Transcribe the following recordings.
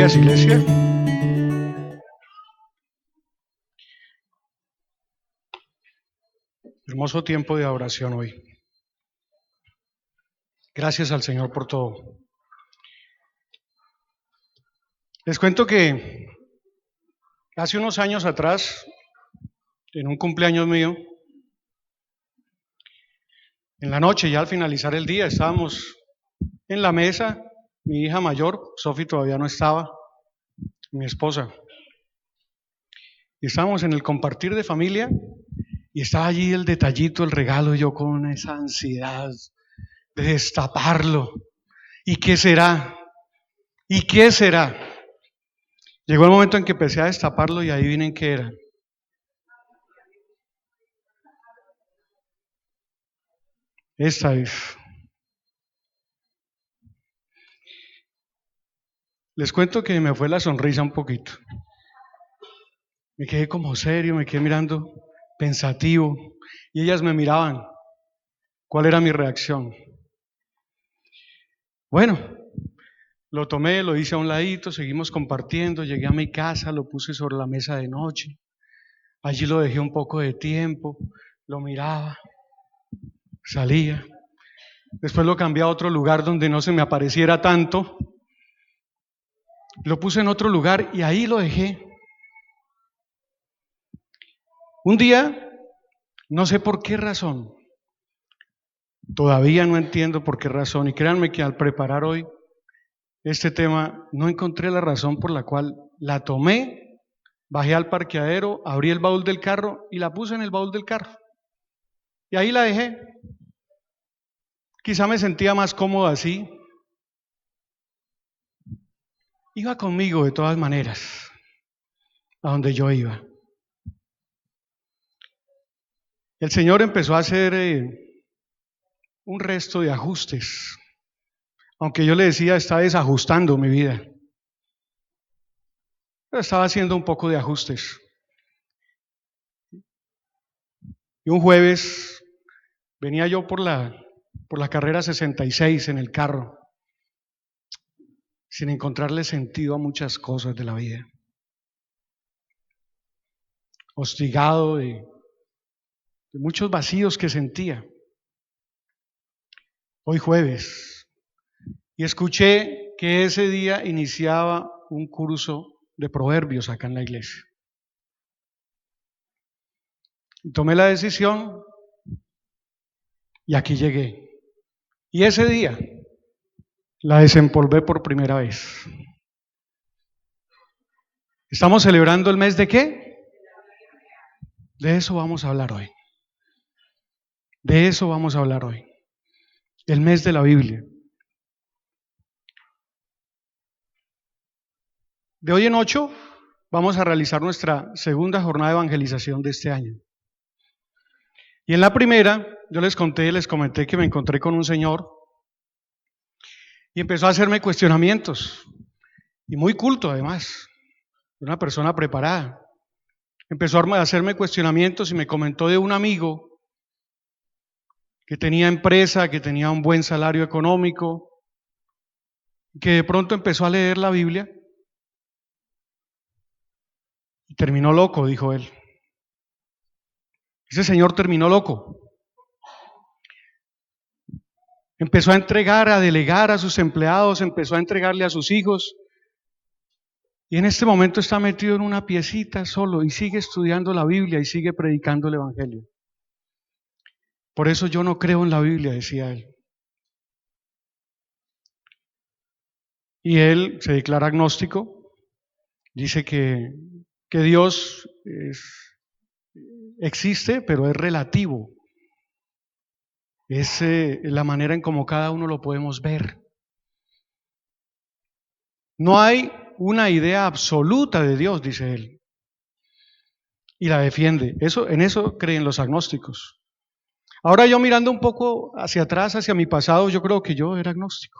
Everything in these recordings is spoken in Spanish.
días, iglesia. Hermoso tiempo de adoración hoy. Gracias al Señor por todo. Les cuento que hace unos años atrás, en un cumpleaños mío, en la noche, ya al finalizar el día, estábamos en la mesa, mi hija mayor, Sofi todavía no estaba, mi esposa, y estábamos en el compartir de familia, y estaba allí el detallito, el regalo, y yo con esa ansiedad de destaparlo. ¿Y qué será? ¿Y qué será? Llegó el momento en que empecé a destaparlo y adivinen qué era. Esta es. Les cuento que me fue la sonrisa un poquito. Me quedé como serio, me quedé mirando pensativo y ellas me miraban. ¿Cuál era mi reacción? Bueno, lo tomé, lo hice a un ladito, seguimos compartiendo, llegué a mi casa, lo puse sobre la mesa de noche. Allí lo dejé un poco de tiempo, lo miraba, salía. Después lo cambié a otro lugar donde no se me apareciera tanto. Lo puse en otro lugar y ahí lo dejé. Un día, no sé por qué razón, todavía no entiendo por qué razón, y créanme que al preparar hoy este tema no encontré la razón por la cual la tomé, bajé al parqueadero, abrí el baúl del carro y la puse en el baúl del carro. Y ahí la dejé. Quizá me sentía más cómodo así. Iba conmigo de todas maneras, a donde yo iba. El Señor empezó a hacer un resto de ajustes. Aunque yo le decía, está desajustando mi vida. Pero estaba haciendo un poco de ajustes. Y un jueves venía yo por la carrera 66 en el carro, sin encontrarle sentido a muchas cosas de la vida. Hostigado de muchos vacíos que sentía. Hoy jueves. Y escuché que ese día iniciaba un curso de proverbios acá en la iglesia. Y tomé la decisión y aquí llegué. Y ese día la desempolvé por primera vez. ¿Estamos celebrando el mes de qué? De eso vamos a hablar hoy. De eso vamos a hablar hoy. El mes de la Biblia. De hoy en 8 vamos a realizar nuestra segunda jornada de evangelización de este año. Y en la primera, yo les comenté que me encontré con un señor y empezó a hacerme cuestionamientos, y muy culto además, una persona preparada. Empezó a hacerme cuestionamientos y me comentó de un amigo que tenía empresa, que tenía un buen salario económico, que de pronto empezó a leer la Biblia y terminó loco, dijo él. Ese señor terminó loco. Empezó a entregar, a delegar a sus empleados, empezó a entregarle a sus hijos. Y en este momento está metido en una piecita solo y sigue estudiando la Biblia y sigue predicando el Evangelio. Por eso yo no creo en la Biblia, decía él. Y él se declara agnóstico, dice que Dios existe, pero es relativo. Es la manera en cómo cada uno lo podemos ver. No hay una idea absoluta de Dios, dice él. Y la defiende. En eso creen los agnósticos. Ahora yo mirando un poco hacia atrás, hacia mi pasado, yo creo que yo era agnóstico.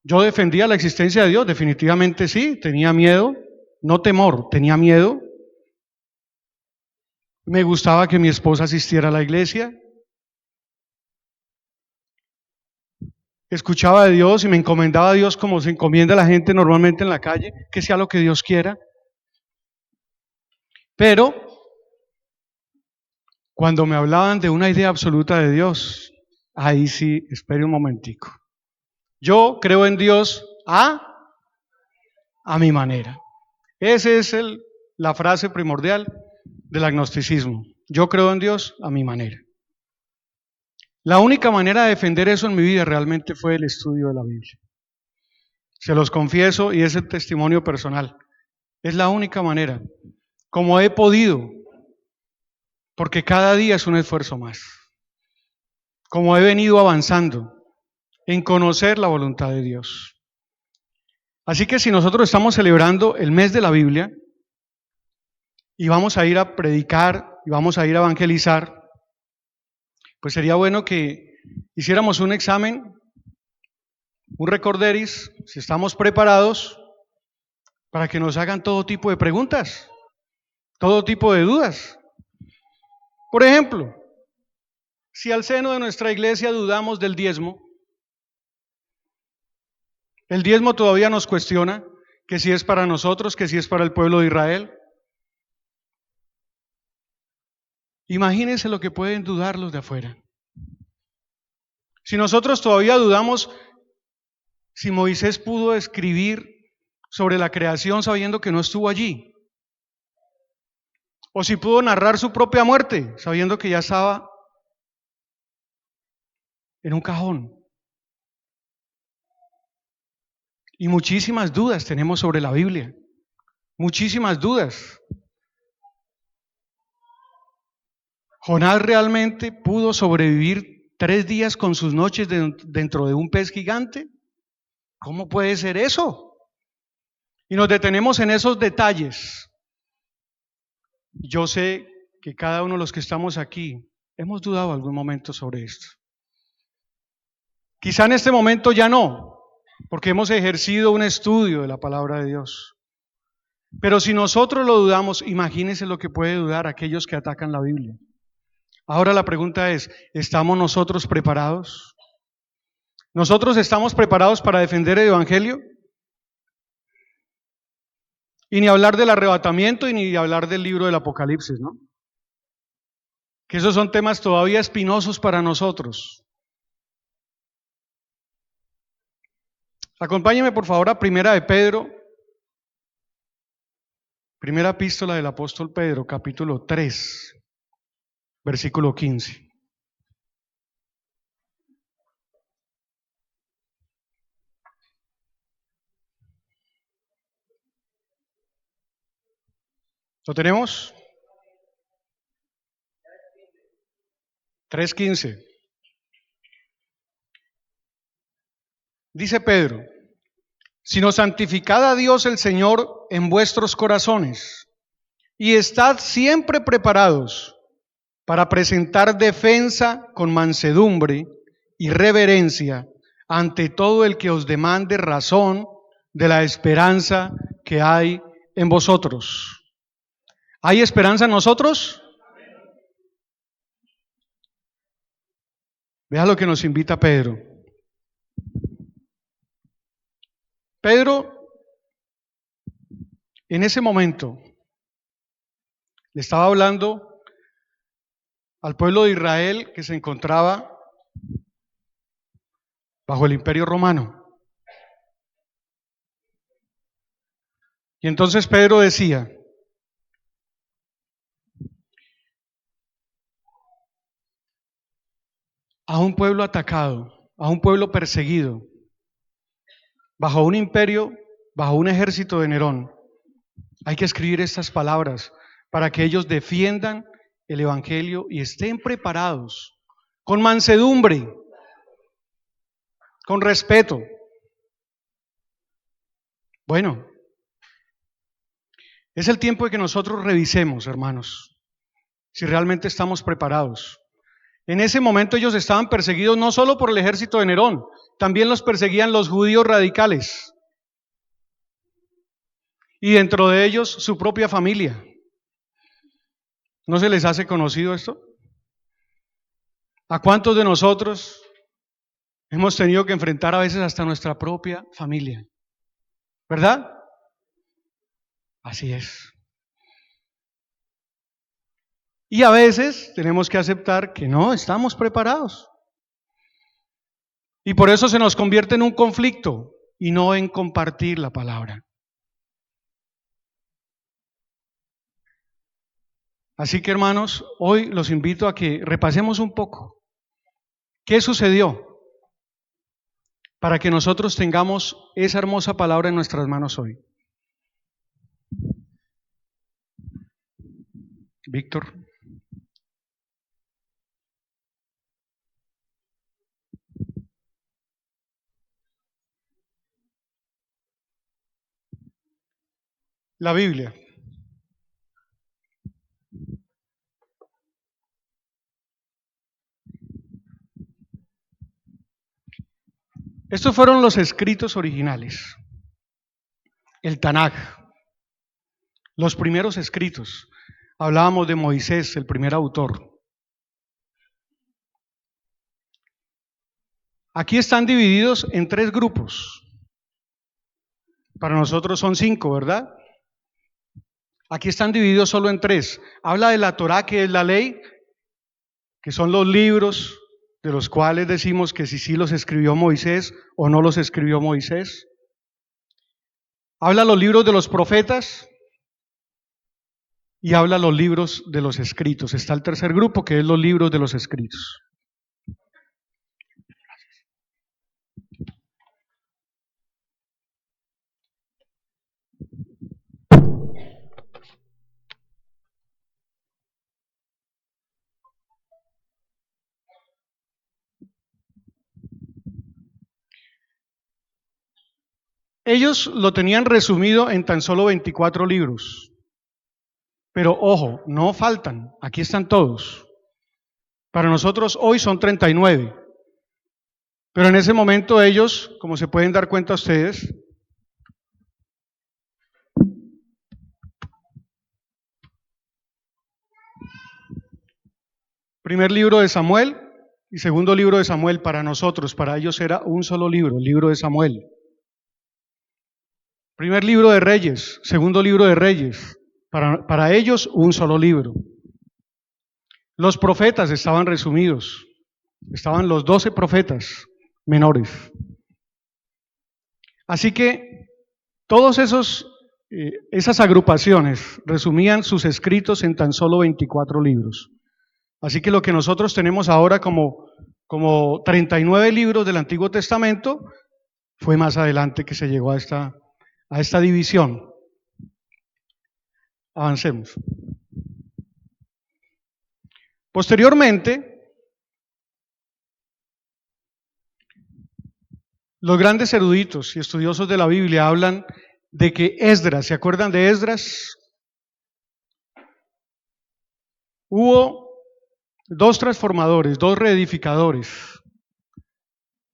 Yo defendía la existencia de Dios, definitivamente sí, tenía miedo, no temor, tenía miedo. Me gustaba que mi esposa asistiera a la iglesia. escuchaba de Dios y me encomendaba a Dios como se encomienda a la gente normalmente en la calle, que sea lo que Dios quiera. Pero cuando me hablaban de una idea absoluta de Dios, ahí sí, espere un momentico. Yo creo en Dios a mi manera. Esa es la frase primordial del agnosticismo. Yo creo en Dios a mi manera. La única manera de defender eso en mi vida realmente fue el estudio de la Biblia. Se los confieso y es el testimonio personal. Es la única manera, como he podido, porque cada día es un esfuerzo más. Como he venido avanzando en conocer la voluntad de Dios. Así que si nosotros estamos celebrando el mes de la Biblia y vamos a ir a predicar y vamos a ir a evangelizar, pues sería bueno que hiciéramos un examen, un recorderis, si estamos preparados para que nos hagan todo tipo de preguntas, todo tipo de dudas. Por ejemplo, si al seno de nuestra iglesia dudamos del diezmo, el diezmo todavía nos cuestiona que si es para nosotros, que si es para el pueblo de Israel. Imagínense lo que pueden dudar los de afuera. Si nosotros todavía dudamos si Moisés pudo escribir sobre la creación sabiendo que no estuvo allí, o si pudo narrar su propia muerte sabiendo que ya estaba en un cajón. Y muchísimas dudas tenemos sobre la Biblia, muchísimas dudas. Jonás realmente pudo sobrevivir 3 días con sus noches dentro de un pez gigante. ¿Cómo puede ser eso? Y nos detenemos en esos detalles. Yo sé que cada uno de los que estamos aquí hemos dudado algún momento sobre esto. Quizá en este momento ya no, porque hemos ejercido un estudio de la palabra de Dios. Pero si nosotros lo dudamos, imagínense lo que puede dudar aquellos que atacan la Biblia. Ahora la pregunta es, ¿estamos nosotros preparados? ¿Nosotros estamos preparados para defender el Evangelio? Y ni hablar del arrebatamiento y ni hablar del libro del Apocalipsis, ¿no? Que esos son temas todavía espinosos para nosotros. Acompáñeme por favor a Primera de Pedro, primera epístola del apóstol Pedro, capítulo 3, versículo 15. ¿Lo tenemos? 3:15. Dice Pedro, sino santificad a Dios el Señor en vuestros corazones y estad siempre preparados para presentar defensa con mansedumbre y reverencia ante todo el que os demande razón de la esperanza que hay en vosotros. ¿Hay esperanza en nosotros? Vea lo que nos invita Pedro. Pedro, en ese momento, le estaba hablando al pueblo de Israel que se encontraba bajo el Imperio Romano. Y entonces Pedro decía, a un pueblo atacado, a un pueblo perseguido, bajo un imperio, bajo un ejército de Nerón, hay que escribir estas palabras para que ellos defiendan el Evangelio y estén preparados, con mansedumbre, con respeto. Bueno, es el tiempo de que nosotros revisemos, hermanos, si realmente estamos preparados. En ese momento ellos estaban perseguidos no solo por el ejército de Nerón, también los perseguían los judíos radicales. Y dentro de ellos su propia familia. ¿No se les hace conocido esto? ¿A cuántos de nosotros Hemos tenido que enfrentar a veces hasta nuestra propia familia, ¿verdad? Así es. Y a veces tenemos que aceptar que no estamos preparados. Y por eso se nos convierte en un conflicto y no en compartir la palabra. Así que, hermanos, hoy los invito a que repasemos un poco qué sucedió para que nosotros tengamos esa hermosa palabra en nuestras manos hoy. Víctor. La Biblia. Estos fueron los escritos originales. El Tanaj, los primeros escritos. Hablábamos de Moisés, el primer autor. Aquí están divididos en 3 grupos. Para nosotros son 5, ¿verdad? Aquí están divididos solo en 3. Habla de la Torá, que es la ley, que son los libros de los cuales decimos que si sí los escribió Moisés o no los escribió Moisés. Habla los libros de los profetas y habla los libros de los escritos. Está el tercer grupo, que es los libros de los escritos. Ellos lo tenían resumido en tan solo 24 libros. Pero ojo, no faltan, aquí están todos. Para nosotros hoy son 39. Pero en ese momento ellos, como se pueden dar cuenta ustedes, primer libro de Samuel y segundo libro de Samuel para nosotros, para ellos era un solo libro, el libro de Samuel. Primer libro de Reyes, segundo libro de Reyes, para ellos un solo libro. Los profetas estaban resumidos, estaban los 12 profetas menores. Así que todos esas agrupaciones resumían sus escritos en tan solo 24 libros. Así que lo que nosotros tenemos ahora como 39 libros del Antiguo Testamento fue más adelante que se llegó a esta división. Avancemos. Posteriormente, los grandes eruditos y estudiosos de la Biblia hablan de que Esdras, ¿se acuerdan de Esdras? Hubo 2 transformadores, 2 reedificadores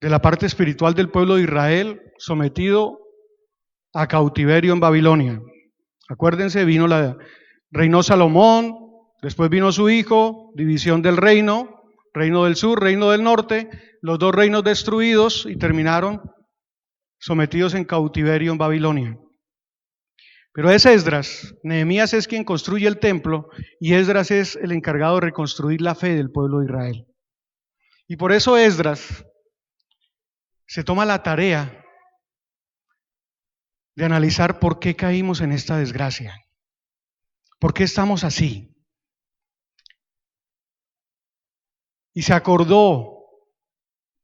de la parte espiritual del pueblo de Israel sometido a cautiverio en Babilonia. Acuérdense, reinó Salomón, después vino su hijo, división del reino, reino del sur, reino del norte, los 2 reinos destruidos y terminaron sometidos en cautiverio en Babilonia. Pero es Esdras, Nehemías es quien construye el templo y Esdras es el encargado de reconstruir la fe del pueblo de Israel. Y por eso Esdras se toma la tarea de analizar por qué caímos en esta desgracia, por qué estamos así. Y se acordó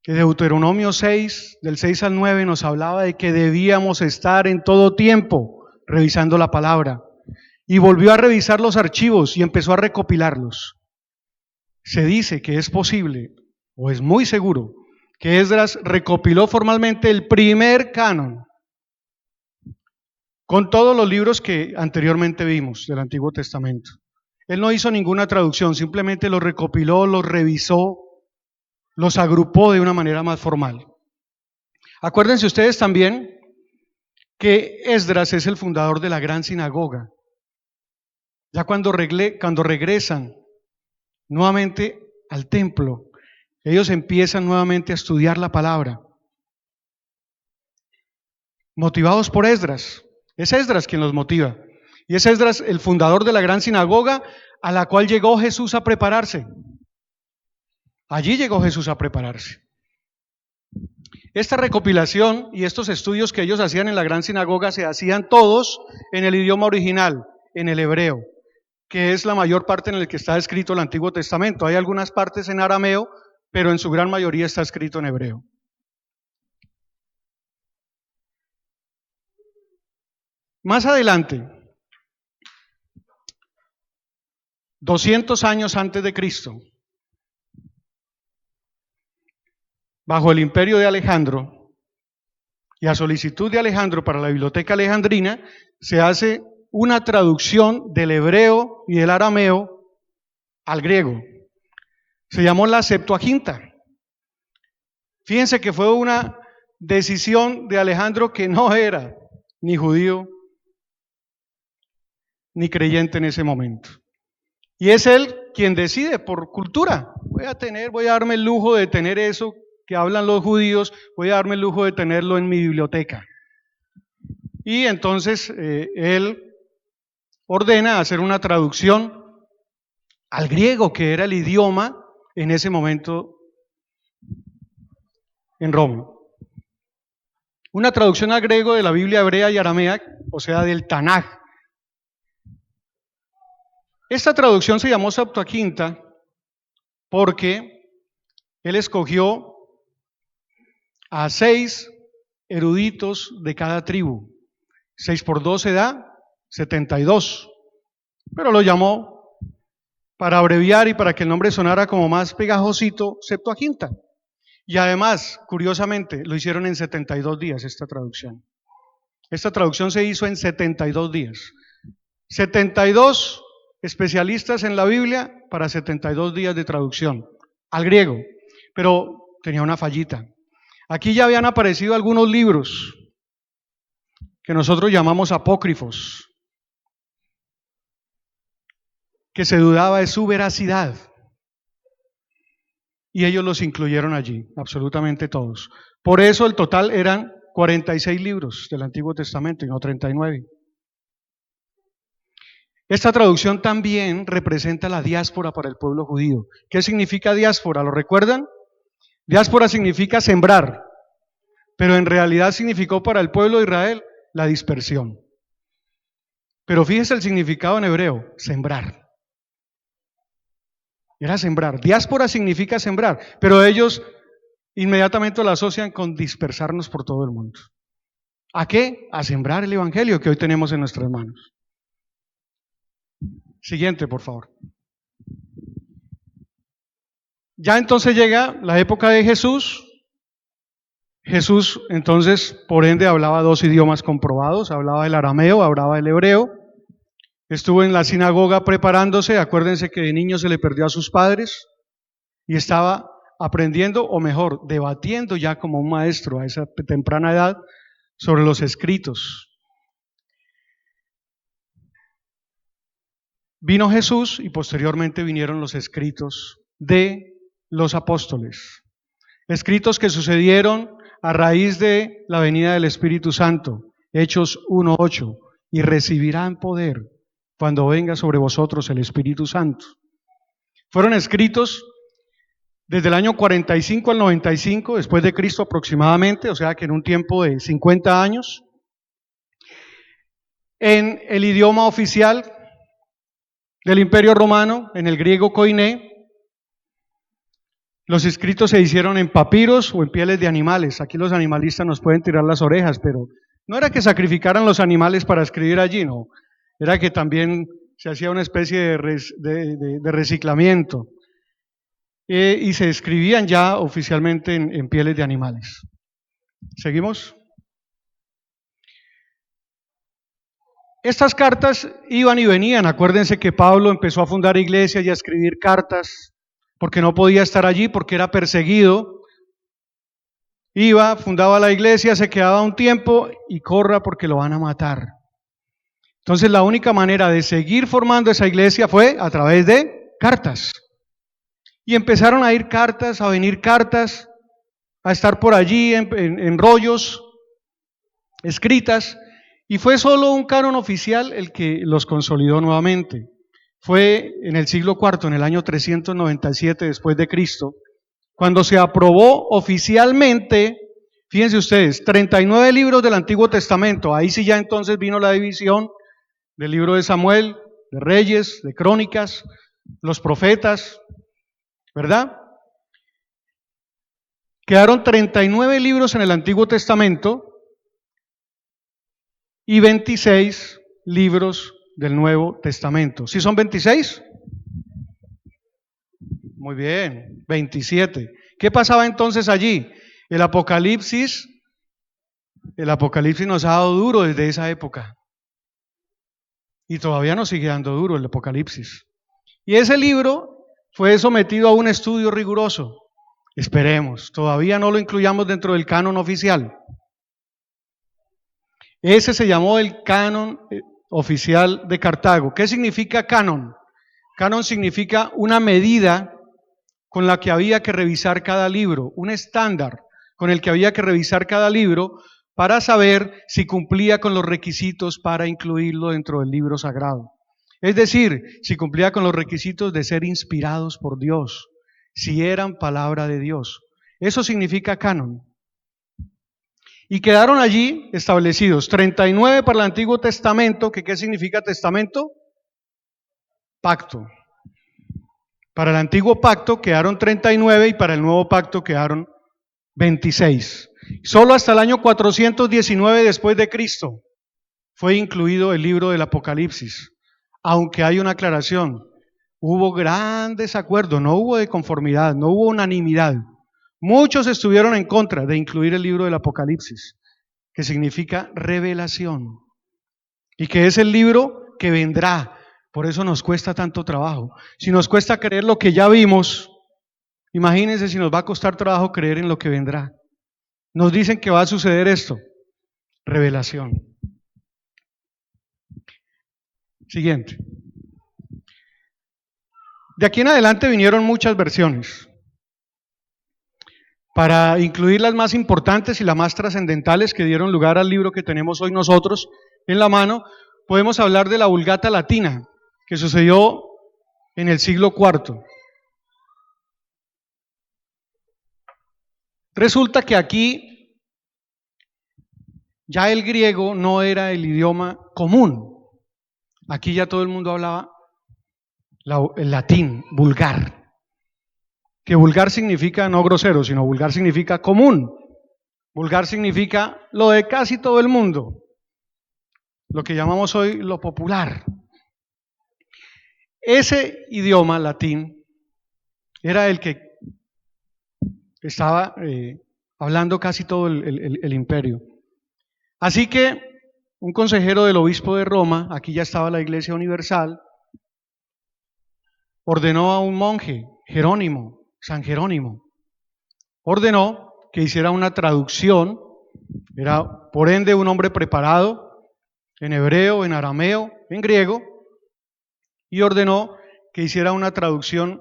que Deuteronomio 6, del 6 al 9, nos hablaba de que debíamos estar en todo tiempo revisando la palabra. Y volvió a revisar los archivos y empezó a recopilarlos. Se dice que es posible, o es muy seguro, que Esdras recopiló formalmente el primer canon con todos los libros que anteriormente vimos del Antiguo Testamento. Él no hizo ninguna traducción, simplemente los recopiló, los revisó, los agrupó de una manera más formal. Acuérdense ustedes también que Esdras es el fundador de la gran sinagoga. Ya cuando regresan nuevamente al templo, Ellos empiezan nuevamente a estudiar la palabra, motivados por Esdras. Es Esdras quien los motiva. Y es Esdras el fundador de la gran sinagoga a la cual llegó Jesús a prepararse. Allí llegó Jesús a prepararse. Esta recopilación y estos estudios que ellos hacían en la gran sinagoga se hacían todos en el idioma original, en el hebreo, que es la mayor parte en el que está escrito el Antiguo Testamento. Hay algunas partes en arameo, pero en su gran mayoría está escrito en hebreo. Más adelante, 200 años antes de Cristo, bajo el imperio de Alejandro y a solicitud de Alejandro para la Biblioteca Alejandrina, se hace una traducción del hebreo y del arameo al griego. Se llamó la Septuaginta. Fíjense que fue una decisión de Alejandro que no era ni judío ni creyente en ese momento. Y es él quien decide por cultura. Voy a darme el lujo de tener eso que hablan los judíos, voy a darme el lujo de tenerlo en mi biblioteca. Y entonces él ordena hacer una traducción al griego, que era el idioma en ese momento en Roma. Una traducción al griego de la Biblia hebrea y aramea, o sea, del Tanaj. Esta traducción se llamó Septuaginta porque él escogió a 6 eruditos de cada tribu. 6 por 12 da 72, pero lo llamó, para abreviar y para que el nombre sonara como más pegajosito, Septuaginta. Y además, curiosamente, lo hicieron en 72 días esta traducción. Esta traducción se hizo en 72 días. 72 especialistas en la Biblia para 72 días de traducción al griego, pero tenía una fallita. Aquí ya habían aparecido algunos libros que nosotros llamamos apócrifos, que se dudaba de su veracidad. Y ellos los incluyeron allí, absolutamente todos. Por eso el total eran 46 libros del Antiguo Testamento y no 39. Esta traducción también representa la diáspora para el pueblo judío. ¿Qué significa diáspora? ¿Lo recuerdan? Diáspora significa sembrar, pero en realidad significó para el pueblo de Israel la dispersión. Pero fíjese el significado en hebreo, sembrar. Era sembrar. Diáspora significa sembrar, pero ellos inmediatamente lo asocian con dispersarnos por todo el mundo. ¿A qué? A sembrar el evangelio que hoy tenemos en nuestras manos. Siguiente, por favor. Ya entonces llega la época de Jesús. Jesús entonces, por ende, hablaba 2 idiomas comprobados, hablaba el arameo, hablaba el hebreo. Estuvo en la sinagoga preparándose, acuérdense que de niño se le perdió a sus padres y estaba aprendiendo, o mejor, debatiendo ya como un maestro a esa temprana edad sobre los escritos. Vino Jesús y posteriormente vinieron los escritos de los apóstoles. Escritos que sucedieron a raíz de la venida del Espíritu Santo, Hechos 1:8, y recibirán poder cuando venga sobre vosotros el Espíritu Santo. Fueron escritos desde el año 45 al 95 después de Cristo aproximadamente, o sea que en un tiempo de 50 años, en el idioma oficial del Imperio Romano, en el griego koiné. Los escritos se hicieron en papiros o en pieles de animales. Aquí los animalistas nos pueden tirar las orejas, pero no era que sacrificaran los animales para escribir allí, no. Era que también se hacía una especie de reciclamiento. Y se escribían ya oficialmente en pieles de animales. ¿Seguimos? Estas cartas iban y venían. Acuérdense que Pablo empezó a fundar iglesias y a escribir cartas porque no podía estar allí, porque era perseguido. Iba, fundaba la iglesia, se quedaba un tiempo y corra porque lo van a matar. Entonces la única manera de seguir formando esa iglesia fue a través de cartas. Y empezaron a ir cartas, a venir cartas, a estar por allí en rollos escritas, y fue solo un canon oficial el que los consolidó nuevamente. Fue en el siglo IV, en el año 397 después de Cristo, cuando se aprobó oficialmente, fíjense ustedes, 39 libros del Antiguo Testamento. Ahí sí ya entonces vino la división del libro de Samuel, de Reyes, de Crónicas, los profetas, ¿verdad? Quedaron 39 libros en el Antiguo Testamento y 26 libros del Nuevo Testamento. ¿Sí son 26? Muy bien, 27. ¿Qué pasaba entonces allí? El Apocalipsis nos ha dado duro desde esa época. Y todavía nos sigue dando duro el Apocalipsis. Y ese libro fue sometido a un estudio riguroso. Esperemos, todavía no lo incluyamos dentro del canon oficial. Ese se llamó el canon oficial de Cartago. ¿Qué significa canon? Canon significa una medida con la que había que revisar cada libro, un estándar con el que había que revisar cada libro para saber si cumplía con los requisitos para incluirlo dentro del libro sagrado. Es decir, si cumplía con los requisitos de ser inspirados por Dios, si eran palabra de Dios. Eso significa canon. Y quedaron allí establecidos 39 para el Antiguo Testamento, que ¿qué significa testamento? Pacto. Para el Antiguo Pacto quedaron 39 y para el Nuevo Pacto quedaron 26. Solo hasta el año 419 después de Cristo fue incluido el libro del Apocalipsis. Aunque hay una aclaración, hubo gran desacuerdo, no hubo de conformidad, no hubo unanimidad. Muchos estuvieron en contra de incluir el libro del Apocalipsis, que significa revelación, y que es el libro que vendrá. Por eso nos cuesta tanto trabajo. Si nos cuesta creer lo que ya vimos, imagínense si nos va a costar trabajo creer en lo que vendrá. Nos dicen que va a suceder esto, revelación. Siguiente. De aquí en adelante vinieron muchas versiones. Para incluir las más importantes y las más trascendentales que dieron lugar al libro que tenemos hoy nosotros en la mano, podemos hablar de la Vulgata Latina, que sucedió en el siglo IV. Resulta que aquí ya el griego no era el idioma común. Aquí ya todo el mundo hablaba el latín, vulgar. Que vulgar significa no grosero, sino vulgar significa común. Vulgar significa lo de casi todo el mundo. Lo que llamamos hoy lo popular. Ese idioma latín era el que estaba hablando casi todo el imperio. Así que un consejero del obispo de Roma, aquí ya estaba la Iglesia Universal, ordenó a un monje, Jerónimo, San Jerónimo, ordenó que hiciera una traducción. Era por ende un hombre preparado en hebreo, en arameo, en griego, y ordenó que hiciera una traducción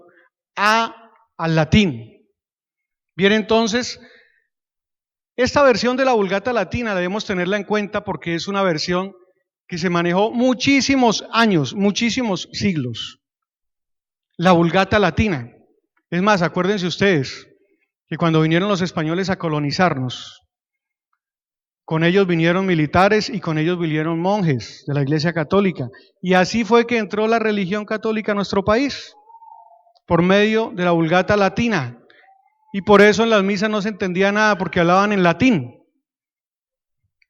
al latín. Bien, entonces, esta versión de la Vulgata Latina debemos tenerla en cuenta porque es una versión que se manejó muchísimos años, muchísimos siglos. La Vulgata Latina. Es más, acuérdense ustedes que cuando vinieron los españoles a colonizarnos, con ellos vinieron militares y con ellos vinieron monjes de la Iglesia Católica. Y así fue que entró la religión católica a nuestro país, por medio de la Vulgata Latina. Y por eso en las misas no se entendía nada, porque hablaban en latín.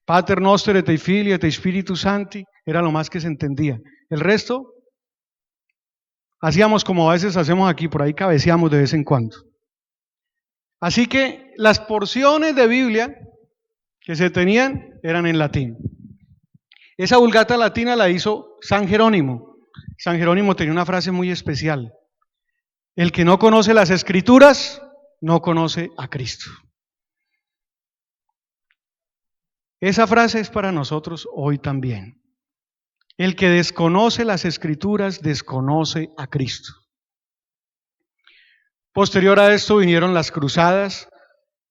Pater noster et Filii et Spiritus Sancti era lo más que se entendía. El resto, hacíamos como a veces hacemos aquí, por ahí cabeceamos de vez en cuando. Así que las porciones de Biblia que se tenían eran en latín. Esa Vulgata Latina la hizo San Jerónimo. San Jerónimo tenía una frase muy especial. El que no conoce las Escrituras, no conoce a Cristo. Esa frase es para nosotros hoy también. El que desconoce las Escrituras, desconoce a Cristo. Posterior a esto vinieron las cruzadas,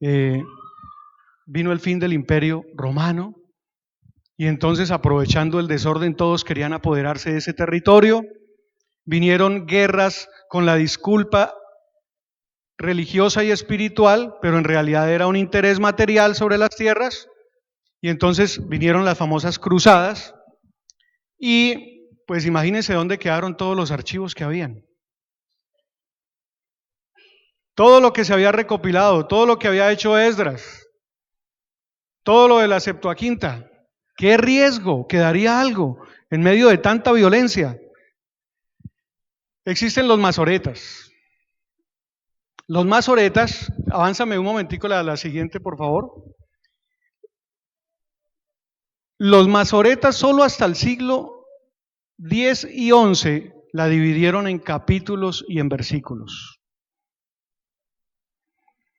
vino el fin del Imperio Romano, y entonces, aprovechando el desorden, todos querían apoderarse de ese territorio. Vinieron guerras con la disculpa religiosa y espiritual, pero en realidad era un interés material sobre las tierras. Y entonces vinieron las famosas cruzadas, y pues imagínense dónde quedaron todos los archivos que habían. Todo lo que se había recopilado, todo lo que había hecho Esdras, todo lo de la Septuaginta. ¿Qué riesgo? ¿Quedaría algo en medio de tanta violencia? Existen los masoretas. Los masoretas, avánzame un momentico la siguiente, por favor. Los masoretas solo hasta el siglo X y XI la dividieron en capítulos y en versículos.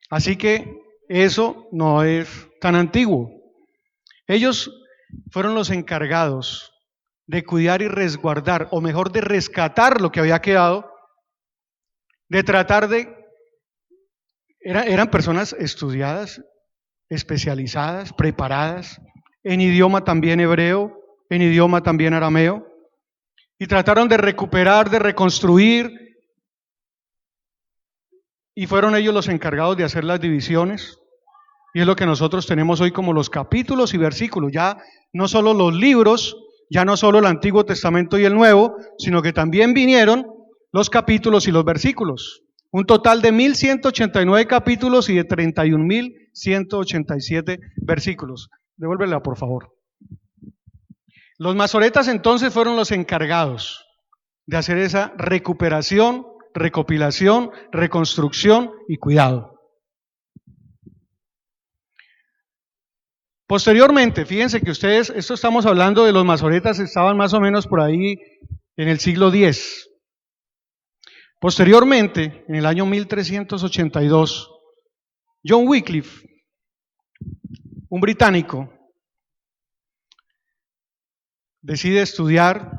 Así que eso no es tan antiguo. Ellos fueron los encargados de cuidar y resguardar, o mejor, de rescatar lo que había quedado, de tratar de... Eran personas estudiadas, especializadas, preparadas, en idioma también hebreo, en idioma también arameo, y trataron de recuperar, de reconstruir, y fueron ellos los encargados de hacer las divisiones. Y es lo que nosotros tenemos hoy como los capítulos y versículos, ya no solo los libros, ya no solo el Antiguo Testamento y el Nuevo, sino que también vinieron los capítulos y los versículos. Un total de 1189 capítulos y de 31.187 versículos. Devuélvela, por favor. Los masoretas entonces fueron los encargados de hacer esa recuperación, recopilación, reconstrucción y cuidado. Posteriormente, fíjense que ustedes, esto estamos hablando de los masoretas, estaban más o menos por ahí en el siglo X. Posteriormente, en el año 1382, John Wycliffe, un británico, decide estudiar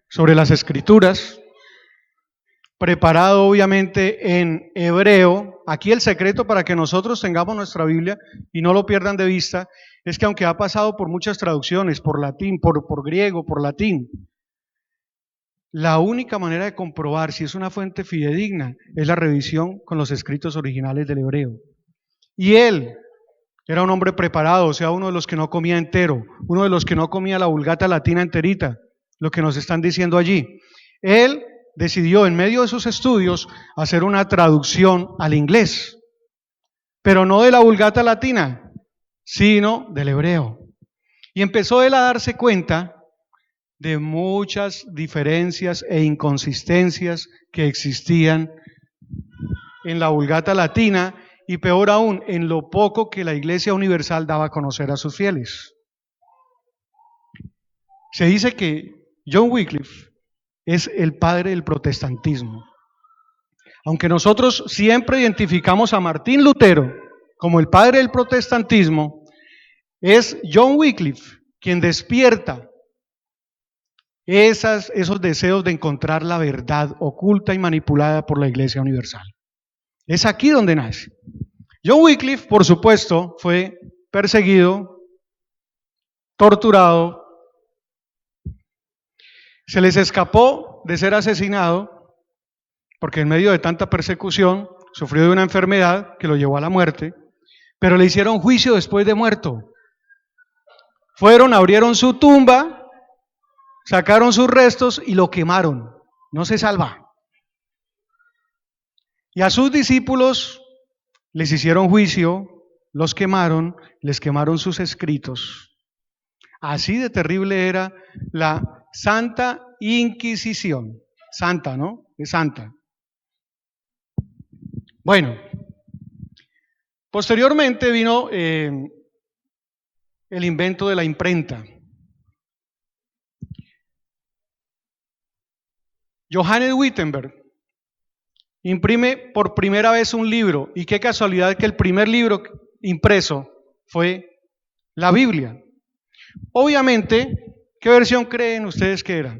sobre las Escrituras, preparado obviamente en hebreo. Aquí el secreto para que nosotros tengamos nuestra Biblia y no lo pierdan de vista es que aunque ha pasado por muchas traducciones, por latín, por griego, por latín, la única manera de comprobar si es una fuente fidedigna es la revisión con los escritos originales del hebreo. Y él era un hombre preparado, o sea, uno de los que no comía entero, uno de los que no comía la Vulgata latina enterita, lo que nos están diciendo allí. Él decidió en medio de sus estudios hacer una traducción al inglés, pero no de la Vulgata latina, sino del hebreo. Y empezó él a darse cuenta de muchas diferencias e inconsistencias que existían en la Vulgata latina, y peor aún, en lo poco que la Iglesia Universal daba a conocer a sus fieles. Se dice que John Wycliffe es el padre del protestantismo. Aunque nosotros siempre identificamos a Martín Lutero como el padre del protestantismo, es John Wycliffe quien despierta esos deseos de encontrar la verdad oculta y manipulada por la Iglesia Universal. Es aquí donde nace. John Wycliffe, por supuesto, fue perseguido, torturado, se les escapó de ser asesinado, porque en medio de tanta persecución sufrió de una enfermedad que lo llevó a la muerte, pero le hicieron juicio después de muerto. Fueron, abrieron su tumba, sacaron sus restos y lo quemaron. No se salva. Y a sus discípulos les hicieron juicio, los quemaron, les quemaron sus escritos. Así de terrible era la Santa Inquisición. Santa, ¿no? Es santa. Bueno, posteriormente vino el invento de la imprenta. Johannes Gutenberg imprime por primera vez un libro, y qué casualidad que el primer libro impreso fue la Biblia. Obviamente, ¿qué versión creen ustedes que era?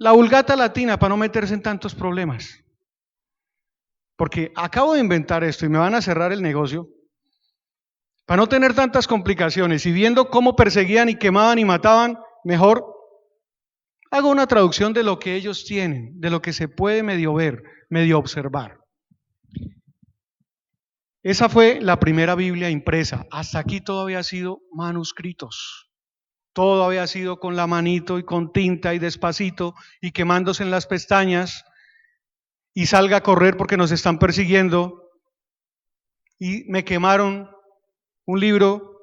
la Vulgata Latina para no meterse en tantos problemas. Porque acabo de inventar esto y me van a cerrar el negocio. Para no tener tantas complicaciones y viendo cómo perseguían y quemaban y mataban, mejor hago una traducción de lo que ellos tienen, de lo que se puede medio ver, medio observar. Esa fue la primera Biblia impresa. Hasta aquí todo había sido manuscritos. Todo había sido con la manito y con tinta y despacito y quemándose en las pestañas y salga a correr porque nos están persiguiendo y me quemaron un libro,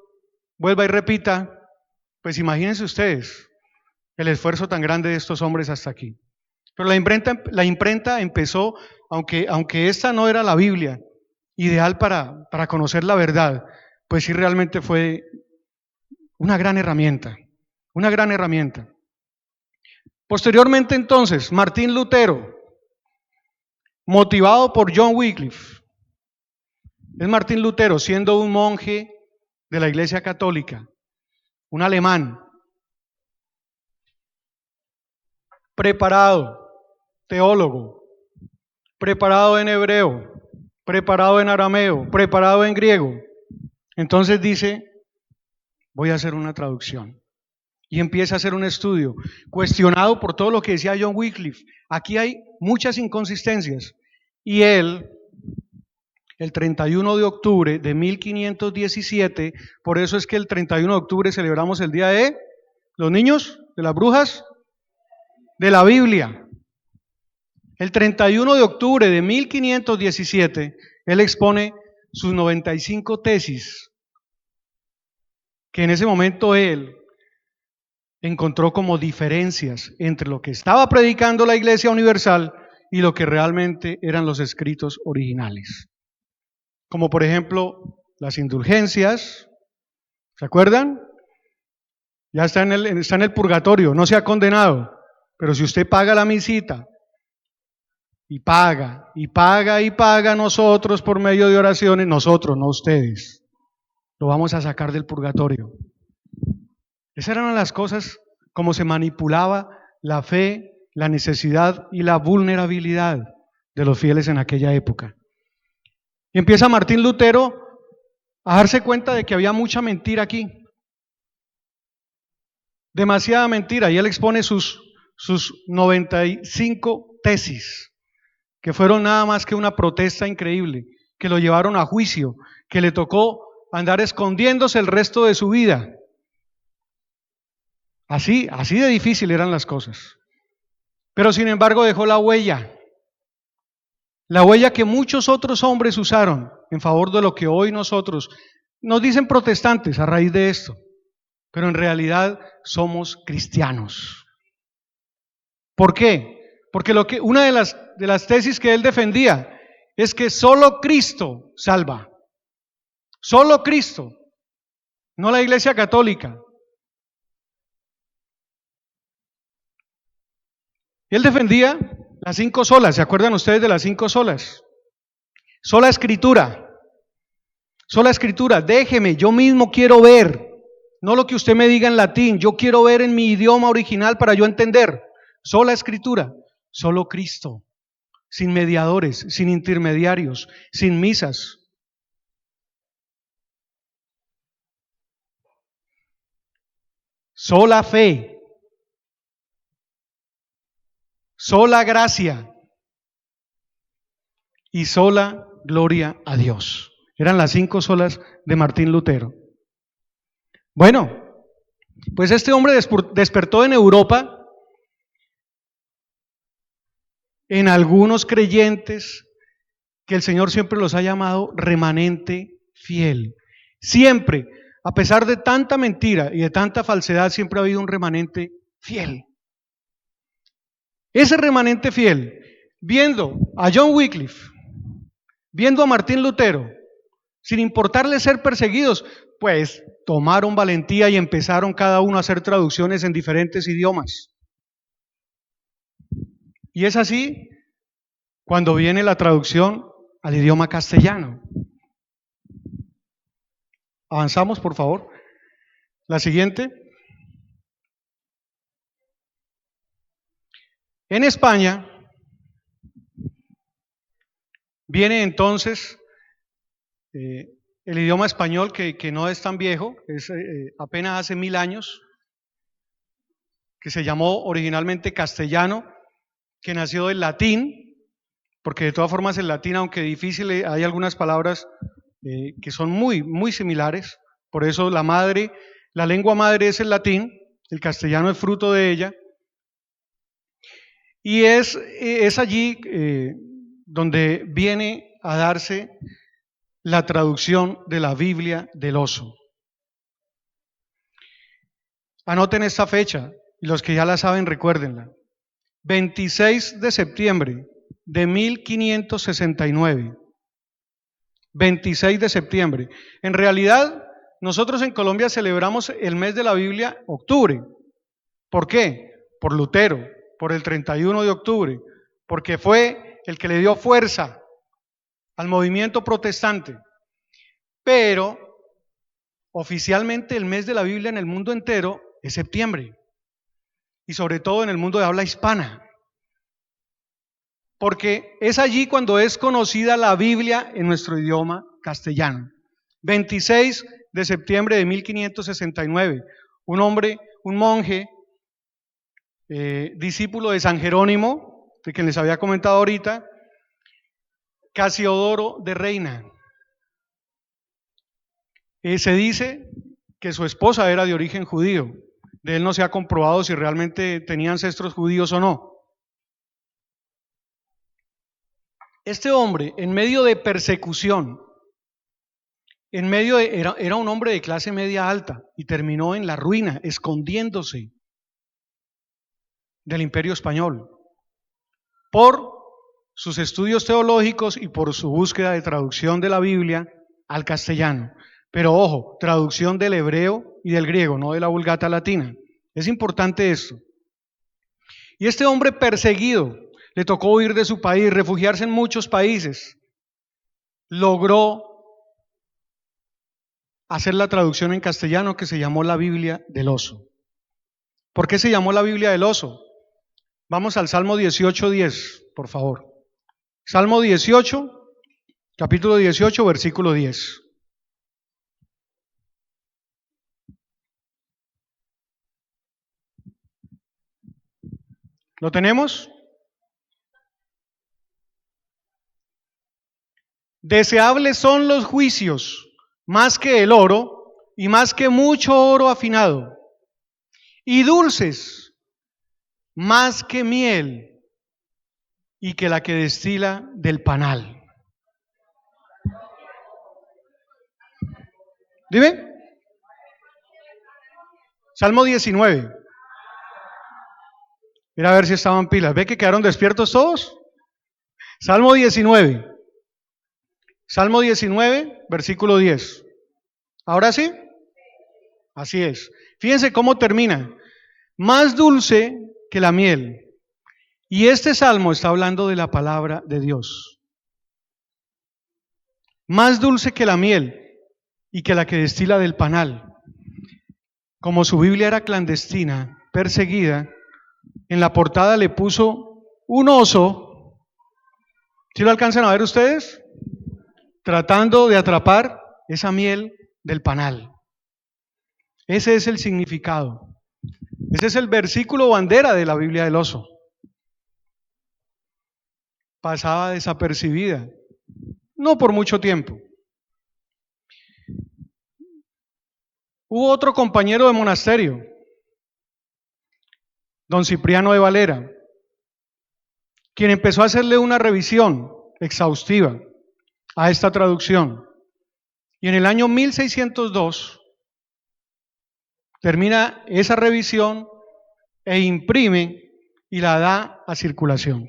vuelva y repita. Pues imagínense ustedes el esfuerzo tan grande de estos hombres hasta aquí. Pero la imprenta empezó, aunque esta no era la Biblia ideal para conocer la verdad, pues sí realmente fue una gran herramienta, una gran herramienta. Posteriormente entonces, Martín Lutero, motivado por John Wycliffe, es Martín Lutero siendo un monje de la Iglesia Católica, un alemán, preparado, teólogo, preparado en hebreo, preparado en arameo, preparado en griego. Entonces dice, voy a hacer una traducción. Y empieza a hacer un estudio, cuestionado por todo lo que decía John Wycliffe. Aquí hay muchas inconsistencias. Y él, el 31 de octubre de 1517, por eso es que el 31 de octubre celebramos el día de los niños, de las brujas, de la Biblia. El 31 de octubre de 1517, él expone sus 95 tesis, que en ese momento él encontró como diferencias entre lo que estaba predicando la Iglesia Universal y lo que realmente eran los escritos originales. Como por ejemplo, las indulgencias, ¿se acuerdan? Ya está en el purgatorio, no se ha condenado, pero si usted paga la misita, y paga, y paga, y paga nosotros por medio de oraciones, nosotros, no ustedes, lo vamos a sacar del purgatorio. Esas eran las cosas como se manipulaba la fe, la necesidad y la vulnerabilidad de los fieles en aquella época. Y empieza Martín Lutero a darse cuenta de que había mucha mentira aquí, demasiada mentira, y él expone sus 95 tesis, que fueron nada más que una protesta increíble, que lo llevaron a juicio, que le tocó andar escondiéndose el resto de su vida. Así de difícil eran las cosas. Pero sin embargo dejó la huella que muchos otros hombres usaron en favor de lo que hoy nosotros nos dicen protestantes a raíz de esto, pero en realidad somos cristianos. ¿Por qué? Porque una de las tesis que él defendía es que solo Cristo salva, solo Cristo, no la Iglesia Católica. Él defendía las 5 solas, ¿se acuerdan ustedes de las 5 solas? Sola escritura, déjeme, yo mismo quiero ver, no lo que usted me diga en latín, yo quiero ver en mi idioma original para yo entender. Sola escritura, solo Cristo, sin mediadores, sin intermediarios, sin misas. Sola fe, sola gracia y sola gloria a Dios. Eran las 5 solas de Martín Lutero. Bueno, pues este hombre despertó en Europa en algunos creyentes que el Señor siempre los ha llamado remanente fiel. Siempre, a pesar de tanta mentira y de tanta falsedad, siempre ha habido un remanente fiel. Ese remanente fiel, viendo a John Wycliffe, viendo a Martín Lutero, sin importarle ser perseguidos, pues tomaron valentía y empezaron cada uno a hacer traducciones en diferentes idiomas. Y es así cuando viene la traducción al idioma castellano. Avanzamos, por favor. La siguiente. En España viene entonces el idioma español que no es tan viejo, es apenas hace 1000 años, que se llamó originalmente castellano, que nació del latín, porque de todas formas el latín, aunque difícil, hay algunas palabras que son muy similares, por eso la lengua madre es el latín, el castellano es fruto de ella, y es allí donde viene a darse la traducción de la Biblia del oso. Anoten esta fecha, y los que ya la saben recuérdenla. 26 de septiembre de 1569. 26 de septiembre. En realidad, nosotros en Colombia celebramos el mes de la Biblia octubre. ¿Por qué? Por Lutero, por el 31 de octubre, porque fue el que le dio fuerza al movimiento protestante. Pero oficialmente el mes de la Biblia en el mundo entero es septiembre, y sobre todo en el mundo de habla hispana, porque es allí cuando es conocida la Biblia en nuestro idioma castellano. 26 de septiembre de 1569, un hombre, un monje, discípulo de San Jerónimo, de quien les había comentado ahorita, Casiodoro de Reina. Se dice que su esposa era de origen judío. De él no se ha comprobado si realmente tenía ancestros judíos o no. Este hombre, en medio de persecución, era un hombre de clase media alta y terminó en la ruina, escondiéndose del Imperio Español por sus estudios teológicos y por su búsqueda de traducción de la Biblia al castellano. Pero ojo, traducción del hebreo y del griego, no de la Vulgata latina. Es importante esto. Y este hombre perseguido, le tocó huir de su país, refugiarse en muchos países, logró hacer la traducción en castellano que se llamó la Biblia del oso. ¿Por qué se llamó la Biblia del oso? Vamos al Salmo 18:10, por favor. Salmo 18, capítulo 18, versículo 10. ¿Lo tenemos? Deseables son los juicios, más que el oro, y más que mucho oro afinado, y dulces, más que miel, y que la que destila del panal. ¿Dime? Salmo 19. Mira a ver si estaban pilas. ¿Ve que quedaron despiertos todos? Salmo 19. Salmo 19, versículo 10. ¿Ahora sí? Así es. Fíjense cómo termina. Más dulce que la miel. Y este salmo está hablando de la palabra de Dios. Más dulce que la miel y que la que destila del panal. Como su Biblia era clandestina, perseguida, en la portada le puso un oso. ¿Sí lo alcanzan a ver ustedes? Tratando de atrapar esa miel del panal. Ese es el significado. Ese es el versículo bandera de la Biblia del oso. Pasaba desapercibida, no por mucho tiempo. Hubo otro compañero de monasterio, don Cipriano de Valera, quien empezó a hacerle una revisión exhaustiva a esta traducción. Y en el año 1602 termina esa revisión e imprime y la da a circulación.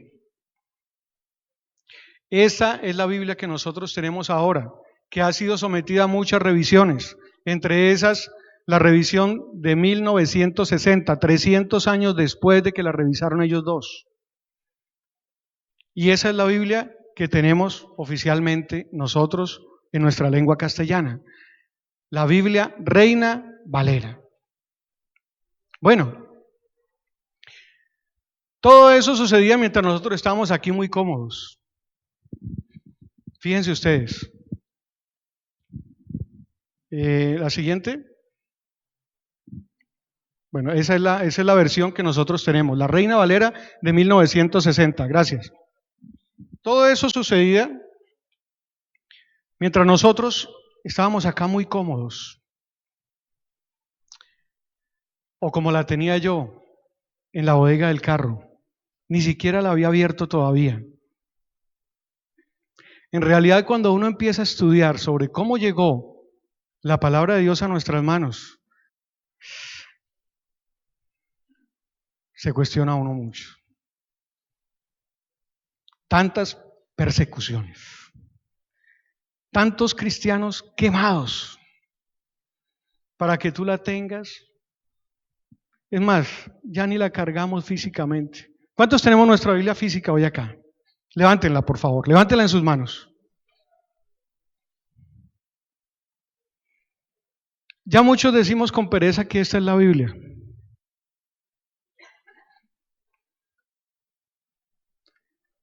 Esa es la Biblia que nosotros tenemos ahora, que ha sido sometida a muchas revisiones, entre esas la revisión de 1960, 300 años después de que la revisaron ellos dos. Y esa es la Biblia que tenemos oficialmente nosotros en nuestra lengua castellana, la Biblia Reina Valera. Bueno, Todo eso sucedía mientras nosotros estábamos aquí muy cómodos. Fíjense ustedes. La siguiente. Bueno, esa es la versión que nosotros tenemos, la Reina Valera de 1960. Gracias. Todo eso sucedía mientras nosotros estábamos acá muy cómodos. O como la tenía yo en la bodega del carro. Ni siquiera la había abierto todavía. En realidad, cuando uno empieza a estudiar sobre cómo llegó la palabra de Dios a nuestras manos, se cuestiona uno mucho. Tantas persecuciones, tantos cristianos quemados para que tú la tengas. Es más, ya ni la cargamos físicamente. ¿Cuántos tenemos nuestra Biblia física hoy acá? Levántenla, por favor, levántenla en sus manos. Ya muchos decimos con pereza que esta es la Biblia.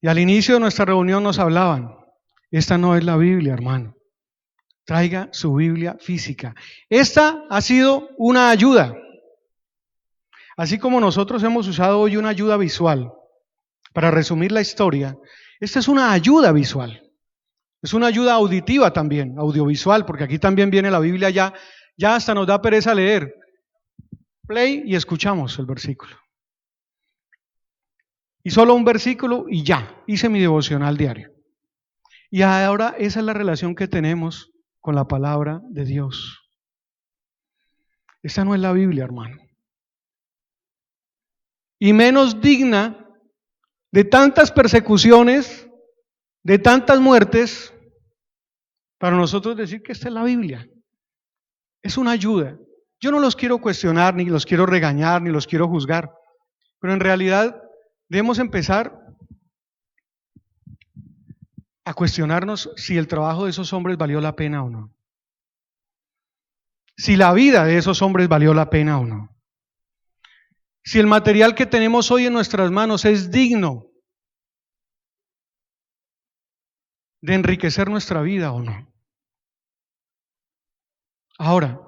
Y al inicio de nuestra reunión nos hablaban, esta no es la Biblia, hermano. Traiga su Biblia física. Esta ha sido una ayuda. Así como nosotros hemos usado hoy una ayuda visual para resumir la historia, esta es una ayuda visual. Es una ayuda auditiva también, audiovisual, porque aquí también viene la Biblia ya hasta nos da pereza leer. Play y escuchamos el versículo. Y solo un versículo y ya, hice mi devocional diario. Y ahora esa es la relación que tenemos con la palabra de Dios. Esta no es la Biblia, hermano. Y menos digna de tantas persecuciones, de tantas muertes, para nosotros decir que esta es la Biblia. Es una ayuda. Yo no los quiero cuestionar, ni los quiero regañar, ni los quiero juzgar, pero en realidad debemos empezar a cuestionarnos si el trabajo de esos hombres valió la pena o no. Si la vida de esos hombres valió la pena o no. Si el material que tenemos hoy en nuestras manos es digno de enriquecer nuestra vida o no. Ahora,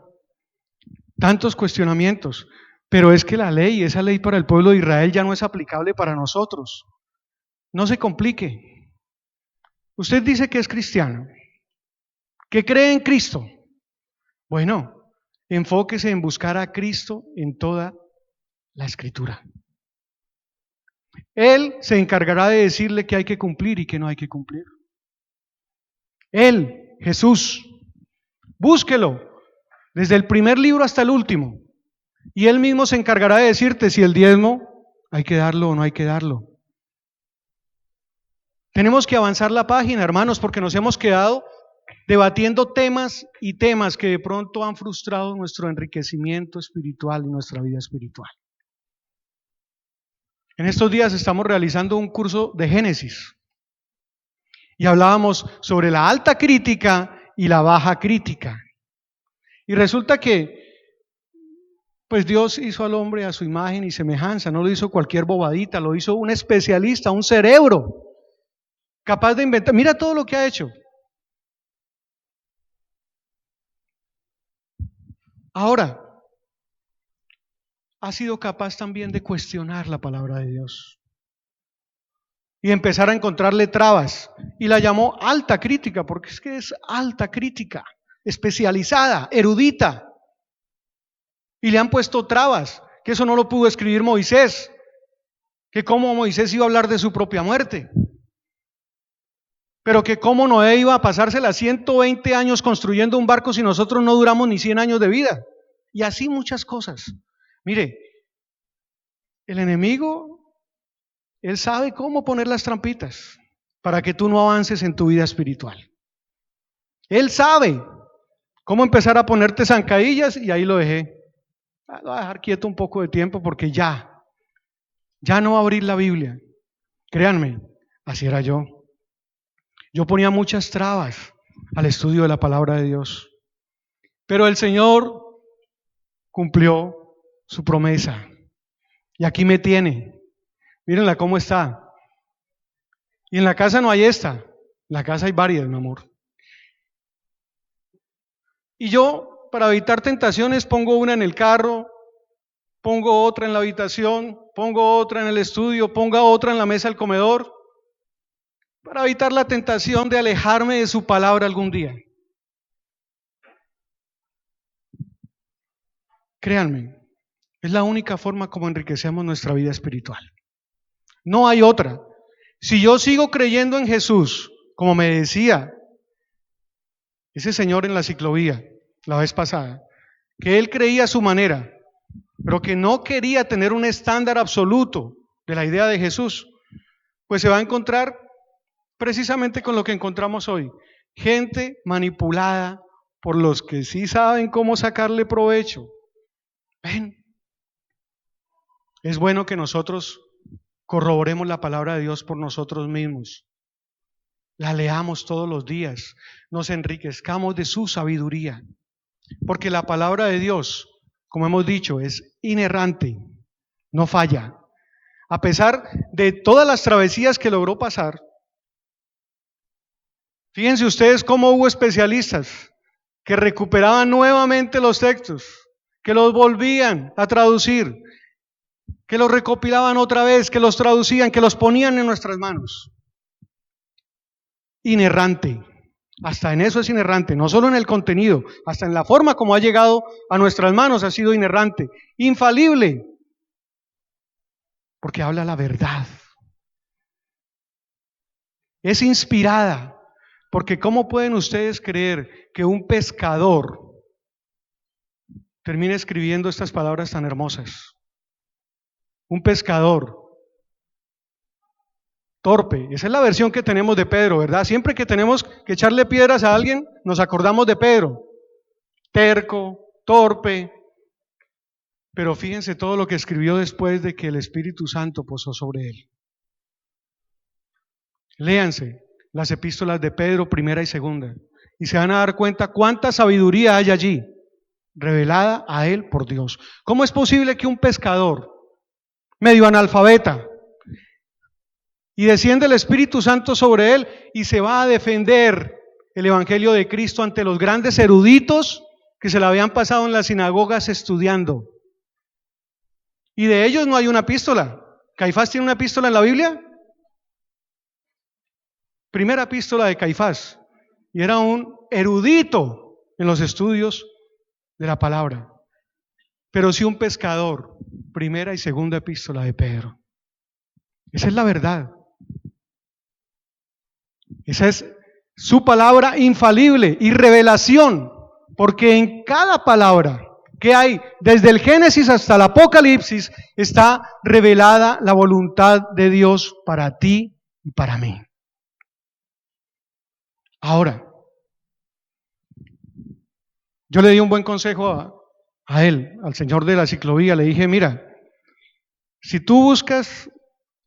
tantos cuestionamientos, pero es que la ley, esa ley para el pueblo de Israel ya no es aplicable para nosotros. No se complique. Usted dice que es cristiano, que cree en Cristo. Bueno, enfóquese en buscar a Cristo en toda la Escritura. Él se encargará de decirle qué hay que cumplir y qué no hay que cumplir. Él, Jesús, búsquelo desde el primer libro hasta el último y Él mismo se encargará de decirte si el diezmo hay que darlo o no hay que darlo. Tenemos que avanzar la página, hermanos, porque nos hemos quedado debatiendo temas y temas que de pronto han frustrado nuestro enriquecimiento espiritual y nuestra vida espiritual. En estos días estamos realizando un curso de Génesis y hablábamos sobre la alta crítica y la baja crítica. Y resulta que pues Dios hizo al hombre a su imagen y semejanza, no lo hizo cualquier bobadita, lo hizo un especialista, un cerebro capaz de inventar. Mira todo lo que ha hecho. Ahora, ha sido capaz también de cuestionar la palabra de Dios y empezar a encontrarle trabas. Y la llamó alta crítica, porque es que es alta crítica, especializada, erudita. Y le han puesto trabas, que eso no lo pudo escribir Moisés, que cómo Moisés iba a hablar de su propia muerte, pero que cómo Noé iba a pasársela 120 años construyendo un barco si nosotros no duramos ni 100 años de vida. Y así muchas cosas. Mire, el enemigo, él sabe cómo poner las trampitas para que tú no avances en tu vida espiritual. Él sabe cómo empezar a ponerte zancadillas y ahí lo dejé. Lo voy a dejar quieto un poco de tiempo porque ya no va a abrir la Biblia. Créanme, así era yo. Yo ponía muchas trabas al estudio de la palabra de Dios. Pero el Señor cumplió su promesa. Y aquí me tiene, Mírenla cómo está. Y en la casa no hay esta. En la casa hay varias, mi amor. Y yo, para evitar tentaciones, pongo una en el carro, pongo otra en la habitación, pongo otra en el estudio, pongo otra en la mesa del comedor, para evitar la tentación de alejarme de su palabra algún día. Créanme, es la única forma como enriquecemos nuestra vida espiritual. No hay otra. Si yo sigo creyendo en Jesús, como me decía ese señor en la ciclovía la vez pasada, que él creía a su manera, pero que no quería tener un estándar absoluto de la idea de Jesús, pues se va a encontrar precisamente con lo que encontramos hoy. Gente manipulada por los que sí saben cómo sacarle provecho. ¿Ven? Es bueno que nosotros corroboremos la palabra de Dios por nosotros mismos. La leamos todos los días, nos enriquezcamos de su sabiduría, porque la palabra de Dios, como hemos dicho, es inerrante, no falla. A pesar de todas las travesías que logró pasar, fíjense ustedes cómo hubo especialistas que recuperaban nuevamente los textos, que los volvían a traducir, que los recopilaban otra vez, que los traducían, que los ponían en nuestras manos. Inerrante. Hasta en eso es inerrante, no solo en el contenido, hasta en la forma como ha llegado a nuestras manos ha sido inerrante, infalible, porque habla la verdad. Es inspirada, porque ¿cómo pueden ustedes creer que un pescador termine escribiendo estas palabras tan hermosas? Un pescador torpe, esa es la versión que tenemos de Pedro, ¿verdad? Siempre que tenemos que echarle piedras a alguien, nos acordamos de Pedro. Terco, torpe, pero fíjense todo lo que escribió después de que el Espíritu Santo posó sobre él. Léanse las epístolas de Pedro, primera y segunda, y se van a dar cuenta cuánta sabiduría hay allí, revelada a él por Dios. ¿Cómo es posible que un pescador, medio analfabeta, y desciende el Espíritu Santo sobre él y se va a defender el Evangelio de Cristo ante los grandes eruditos que se la habían pasado en las sinagogas estudiando? Y de ellos no hay una epístola. ¿Caifás tiene una epístola en la Biblia? Primera epístola de Caifás. Y era un erudito en los estudios de la palabra. Pero sí un pescador. Primera y segunda epístola de Pedro. Esa es la verdad. Esa es su palabra infalible y revelación, porque en cada palabra que hay, desde el Génesis hasta el Apocalipsis, está revelada la voluntad de Dios para ti y para mí. Ahora, yo le di un buen consejo a él, al señor de la ciclovía, le dije, mira, si tú buscas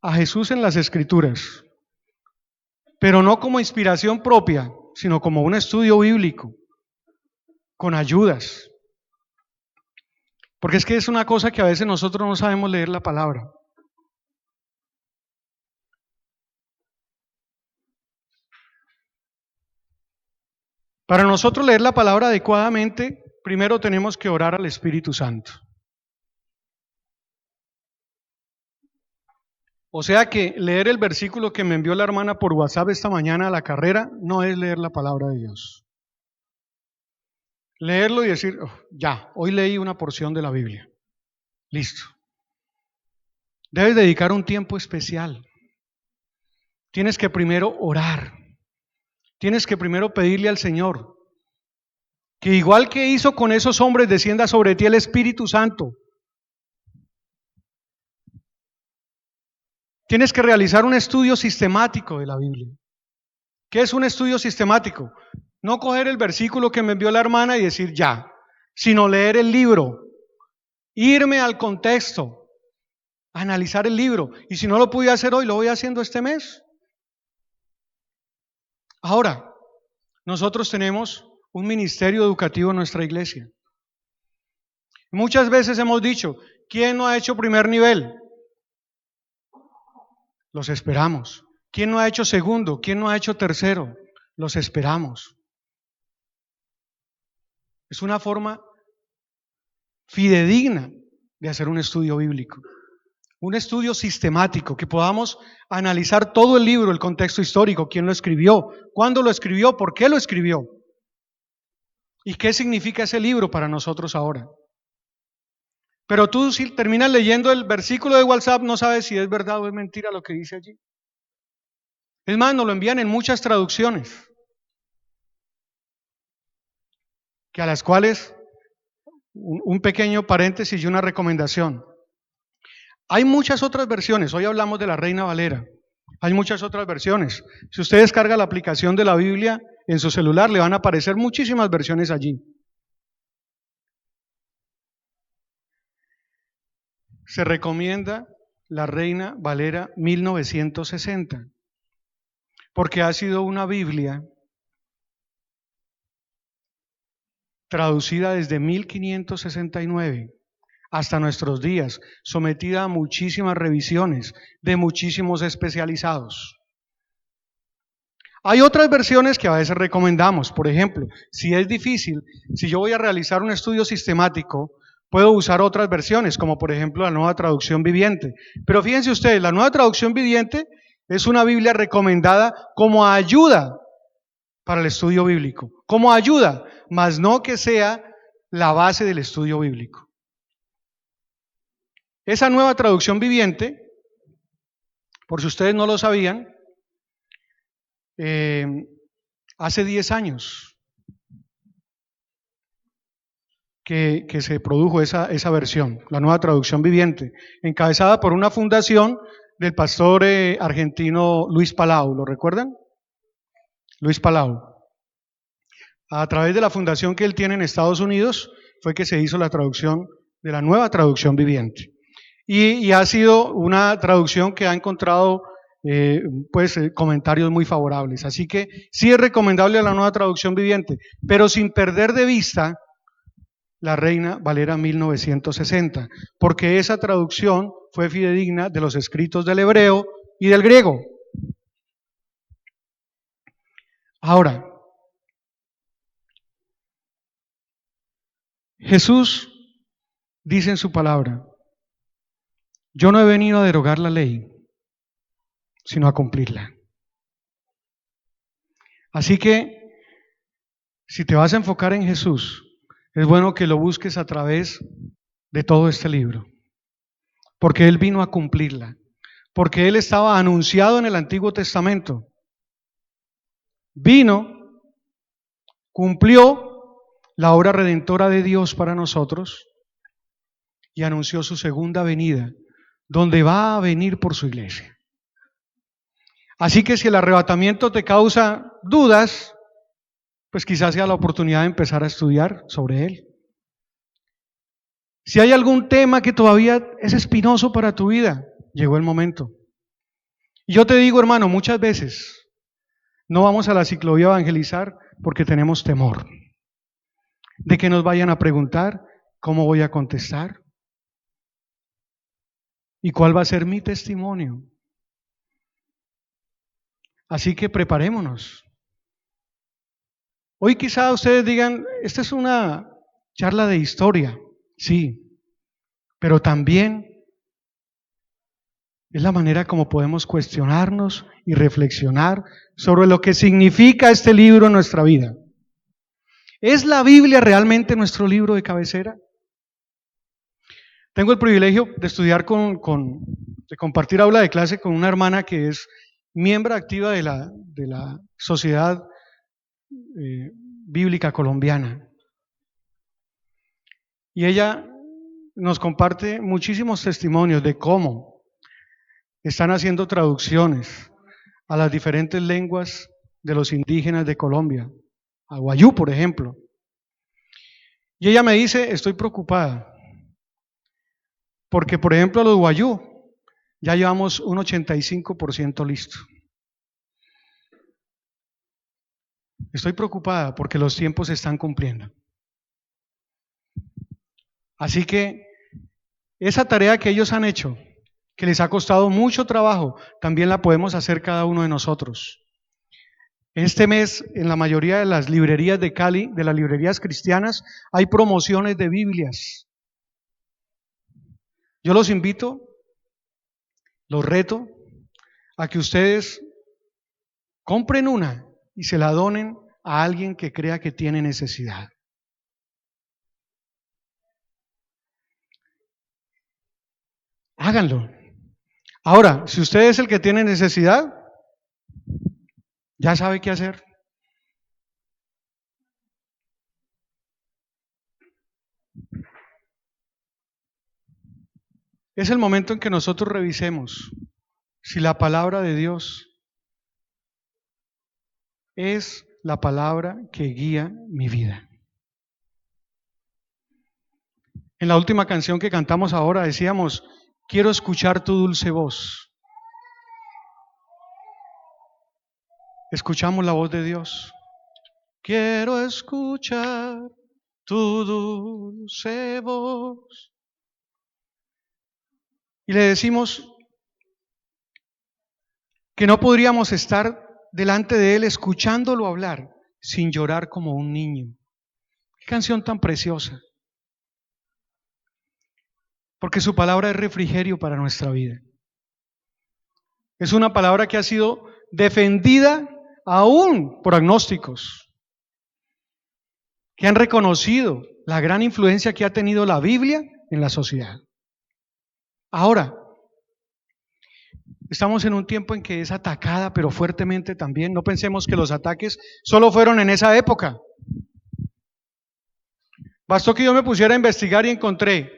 a Jesús en las Escrituras, pero no como inspiración propia, sino como un estudio bíblico, con ayudas. Porque es que es una cosa que a veces nosotros no sabemos leer la palabra. Para nosotros leer la palabra adecuadamente, primero tenemos que orar al Espíritu Santo. O sea que leer el versículo que me envió la hermana por WhatsApp esta mañana a la carrera no es leer la palabra de Dios. Leerlo y decir, oh, ya, hoy leí una porción de la Biblia. Listo. Debes dedicar un tiempo especial. Tienes que primero orar. Tienes que primero pedirle al Señor que igual que hizo con esos hombres, descienda sobre ti el Espíritu Santo. Tienes que realizar un estudio sistemático de la Biblia. ¿Qué es un estudio sistemático? No coger el versículo que me envió la hermana y decir ya, sino leer el libro, irme al contexto, analizar el libro. Y si no lo pude hacer hoy, lo voy haciendo este mes. Ahora, nosotros tenemos un ministerio educativo en nuestra iglesia. Muchas veces hemos dicho, ¿quién no ha hecho primer nivel? Los esperamos. ¿Quién no ha hecho segundo? ¿Quién no ha hecho tercero? Los esperamos. Es una forma fidedigna de hacer un estudio bíblico. Un estudio sistemático, que podamos analizar todo el libro, el contexto histórico, quién lo escribió, cuándo lo escribió, por qué lo escribió y qué significa ese libro para nosotros ahora. Pero tú, si terminas leyendo el versículo de WhatsApp, no sabes si es verdad o es mentira lo que dice allí. Es más, nos lo envían en muchas traducciones, que a las cuales un pequeño paréntesis y una recomendación. Hay muchas otras versiones, hoy hablamos de la Reina Valera, hay muchas otras versiones. Si usted descarga la aplicación de la Biblia en su celular, le van a aparecer muchísimas versiones allí. Se recomienda la Reina Valera 1960, porque ha sido una Biblia traducida desde 1569 hasta nuestros días, sometida a muchísimas revisiones de muchísimos especializados. Hay otras versiones que a veces recomendamos. Por ejemplo, si es difícil, si yo voy a realizar un estudio sistemático, puedo usar otras versiones, como por ejemplo la Nueva Traducción Viviente. Pero fíjense ustedes, la Nueva Traducción Viviente es una Biblia recomendada como ayuda para el estudio bíblico, como ayuda, mas no que sea la base del estudio bíblico. Esa Nueva Traducción Viviente, por si ustedes no lo sabían, hace 10 años que se produjo esa versión, la Nueva Traducción Viviente, encabezada por una fundación del pastor argentino Luis Palau, ¿lo recuerdan? Luis Palau. A través de la fundación que él tiene en Estados Unidos fue que se hizo la traducción de la Nueva Traducción Viviente. Y ha sido una traducción que ha encontrado comentarios muy favorables. Así que sí es recomendable la Nueva Traducción Viviente, pero sin perder de vista la Reina Valera 1960, porque esa traducción fue fidedigna de los escritos del hebreo y del griego. Ahora, Jesús dice en su palabra: yo no he venido a derogar la ley, sino a cumplirla. Así que, si te vas a enfocar en Jesús, es bueno que lo busques a través de todo este libro, porque Él vino a cumplirla, porque Él estaba anunciado en el Antiguo Testamento. Vino, cumplió la obra redentora de Dios para nosotros y anunció su segunda venida, donde va a venir por su iglesia. Así que si el arrebatamiento te causa dudas, pues quizás sea la oportunidad de empezar a estudiar sobre él. Si hay algún tema que todavía es espinoso para tu vida, llegó el momento. Y yo te digo, hermano, muchas veces no vamos a la ciclovía a evangelizar porque tenemos temor de que nos vayan a preguntar cómo voy a contestar y cuál va a ser mi testimonio. Así que preparémonos. Hoy quizá ustedes digan, esta es una charla de historia, sí, pero también es la manera como podemos cuestionarnos y reflexionar sobre lo que significa este libro en nuestra vida. ¿Es la Biblia realmente nuestro libro de cabecera? Tengo el privilegio de estudiar de compartir aula de clase con una hermana que es miembro activa de la Sociedad Bíblica Colombiana. Y ella nos comparte muchísimos testimonios de cómo están haciendo traducciones a las diferentes lenguas de los indígenas de Colombia, a Guayú, por ejemplo. Y ella me dice, estoy preocupada, porque por ejemplo a los Guayú ya llevamos un 85% listo. Estoy preocupada porque los tiempos se están cumpliendo. Así que esa tarea que ellos han hecho que les ha costado mucho trabajo, también la podemos hacer cada uno de nosotros. Este mes, en la mayoría de las librerías de Cali, de las librerías cristianas, hay promociones de Biblias. Yo los invito, los reto, a que ustedes compren una y se la donen a alguien que crea que tiene necesidad. Háganlo. Ahora, si usted es el que tiene necesidad, ya sabe qué hacer. Es el momento en que nosotros revisemos si la palabra de Dios es la palabra que guía mi vida. En la última canción que cantamos ahora decíamos, quiero escuchar tu dulce voz. Escuchamos la voz de Dios. Quiero escuchar tu dulce voz. Y le decimos que no podríamos estar delante de Él escuchándolo hablar sin llorar como un niño. Qué canción tan preciosa. Porque su palabra es refrigerio para nuestra vida. Es una palabra que ha sido defendida aún por agnósticos, que han reconocido la gran influencia que ha tenido la Biblia en la sociedad. Ahora, estamos en un tiempo en que es atacada, pero fuertemente también. No pensemos que los ataques solo fueron en esa época. Bastó que yo me pusiera a investigar y encontré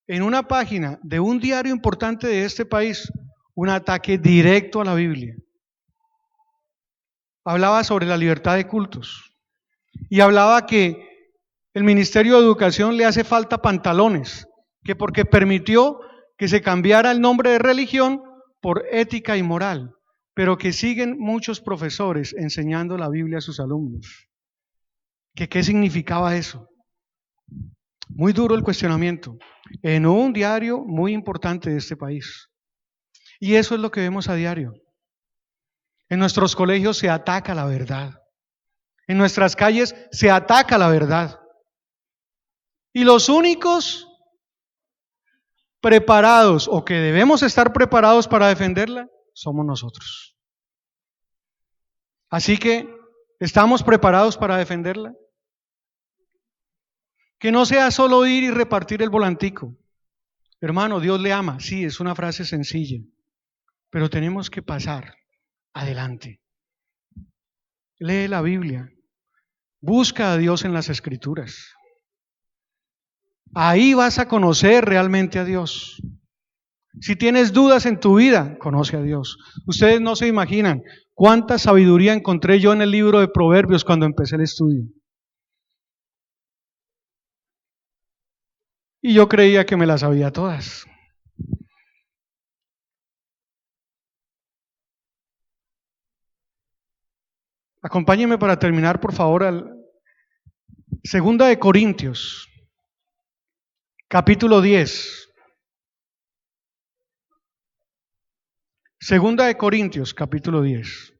en una página de un diario importante de este país un ataque directo a la Biblia. Hablaba sobre la libertad de cultos y hablaba que el Ministerio de Educación le hace falta pantalones, que porque permitió que se cambiara el nombre de religión por ética y moral, pero que siguen muchos profesores enseñando la Biblia a sus alumnos. ¿Qué significaba eso? Muy duro el cuestionamiento, en un diario muy importante de este país. Y eso es lo que vemos a diario. En nuestros colegios se ataca la verdad. En nuestras calles se ataca la verdad. Y los únicos preparados o que debemos estar preparados para defenderla somos nosotros. Así que, ¿estamos preparados para defenderla? Que no sea solo ir y repartir el volantico. Hermano, Dios le ama. Sí, es una frase sencilla, pero tenemos que pasar adelante. Lee la Biblia. Busca a Dios en las Escrituras. Ahí vas a conocer realmente a Dios. Si tienes dudas en tu vida, conoce a Dios. Ustedes no se imaginan cuánta sabiduría encontré yo en el libro de Proverbios cuando empecé el estudio. Y yo creía que me las sabía todas. Acompáñenme para terminar, por favor, al Segunda de Corintios, capítulo 10. Segunda de Corintios, capítulo 10.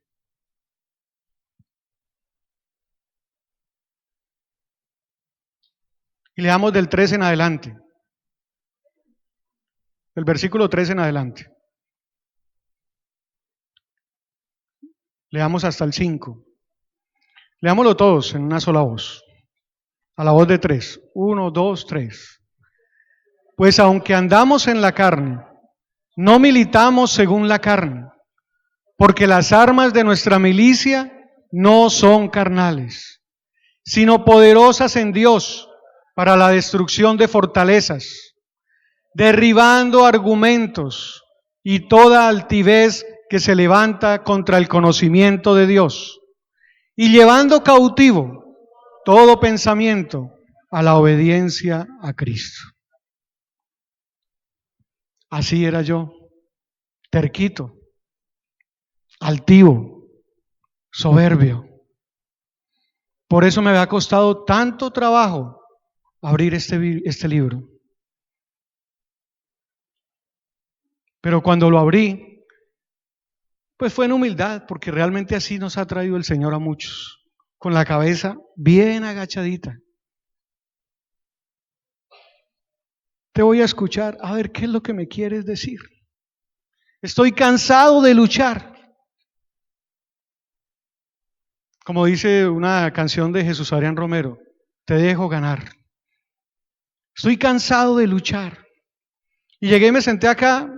Y leamos del 3 en adelante. Del versículo 3 en adelante. Leamos hasta el 5. Leámoslo todos en una sola voz. A la voz de 3. 1, 2, 3. Pues aunque andamos en la carne, no militamos según la carne, porque las armas de nuestra milicia no son carnales, sino poderosas en Dios para la destrucción de fortalezas, derribando argumentos y toda altivez que se levanta contra el conocimiento de Dios, y llevando cautivo todo pensamiento a la obediencia a Cristo. Así era yo, terquito, altivo, soberbio. Por eso me había costado tanto trabajo abrir este libro. Pero cuando lo abrí, pues fue en humildad, porque realmente así nos ha traído el Señor a muchos, con la cabeza bien agachadita. Te voy a escuchar, a ver qué es lo que me quieres decir. Estoy cansado de luchar. Como dice una canción de Jesús Adrián Romero, te dejo ganar. Estoy cansado de luchar. Y llegué y me senté acá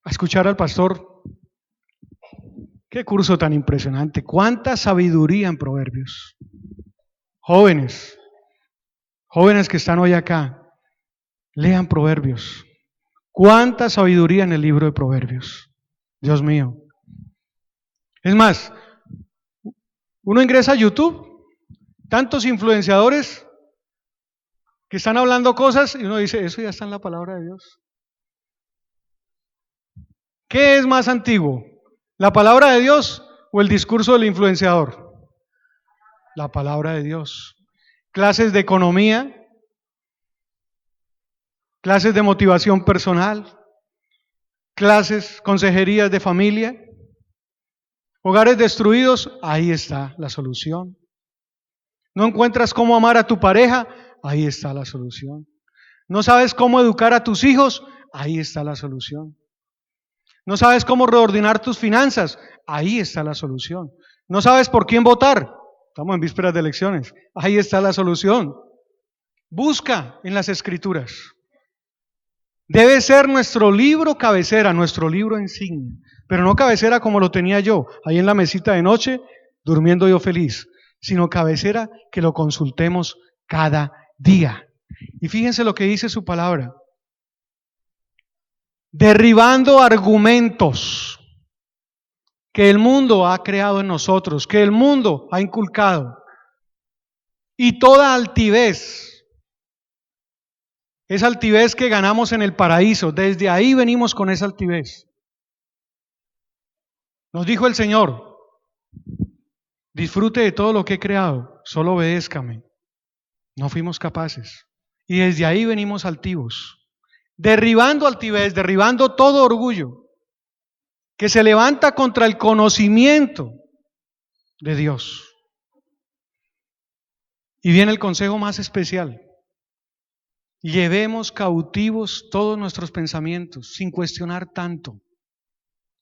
a escuchar al pastor. Qué curso tan impresionante. Cuánta sabiduría en Proverbios. Jóvenes, jóvenes que están hoy acá, lean Proverbios. Cuánta sabiduría en el libro de Proverbios. Dios mío. Es más, uno ingresa a YouTube, tantos influenciadores que están hablando cosas y uno dice, eso ya está en la palabra de Dios. ¿Qué es más antiguo? ¿La palabra de Dios o el discurso del influenciador? La palabra de Dios. Clases de economía, clases de motivación personal, clases, consejerías de familia, hogares destruidos, ahí está la solución. ¿No encuentras cómo amar a tu pareja? Ahí está la solución. ¿No sabes cómo educar a tus hijos? Ahí está la solución. ¿No sabes cómo reordenar tus finanzas? Ahí está la solución. ¿No sabes por quién votar? Estamos en vísperas de elecciones. Ahí está la solución. Busca en las Escrituras. Debe ser nuestro libro cabecera, nuestro libro insignia, pero no cabecera como lo tenía yo, ahí en la mesita de noche, durmiendo yo feliz, sino cabecera que lo consultemos cada día. Y fíjense lo que dice su palabra. Derribando argumentos que el mundo ha creado en nosotros, que el mundo ha inculcado, y toda altivez. Esa altivez que ganamos en el paraíso, desde ahí venimos con esa altivez. Nos dijo el Señor, disfrute de todo lo que he creado, solo obedézcame. No fuimos capaces. Y desde ahí venimos altivos, derribando altivez, derribando todo orgullo que se levanta contra el conocimiento de Dios. Y viene el consejo más especial. Llevemos cautivos todos nuestros pensamientos, sin cuestionar tanto.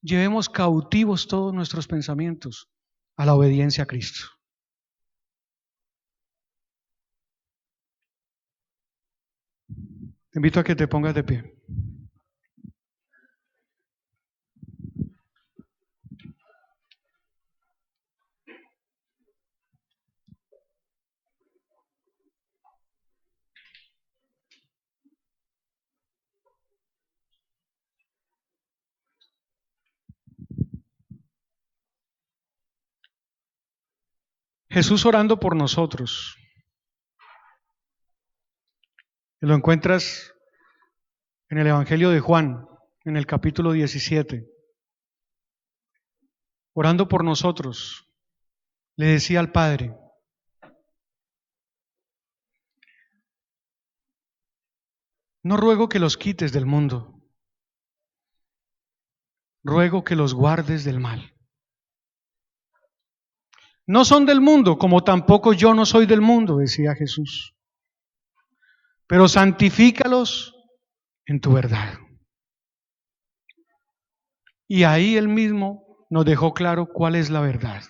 Llevemos cautivos todos nuestros pensamientos a la obediencia a Cristo. Te invito a que te pongas de pie. Jesús orando por nosotros. Lo encuentras en el Evangelio de Juan, en el capítulo 17. Orando por nosotros, le decía al Padre, no ruego que los quites del mundo, ruego que los guardes del mal. No son del mundo, como tampoco yo no soy del mundo, decía Jesús, pero santifícalos en tu verdad. Y ahí él mismo nos dejó claro cuál es la verdad.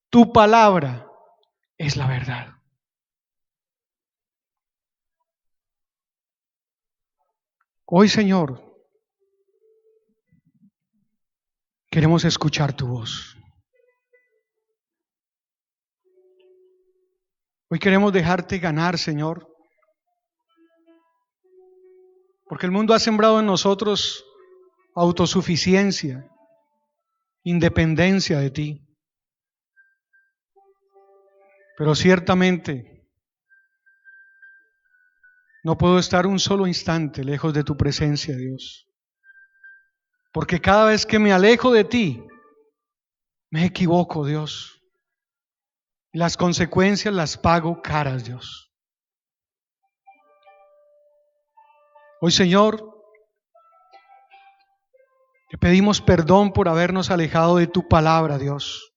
Tu palabra es la verdad. Hoy, Señor, queremos escuchar tu voz. Hoy queremos dejarte ganar, Señor, porque el mundo ha sembrado en nosotros autosuficiencia, independencia de ti. Pero ciertamente no puedo estar un solo instante lejos de tu presencia, Dios, porque cada vez que me alejo de ti, me equivoco, Dios. Y las consecuencias las pago caras, Dios. Hoy, Señor, Te pedimos perdón por habernos alejado de tu palabra, Dios.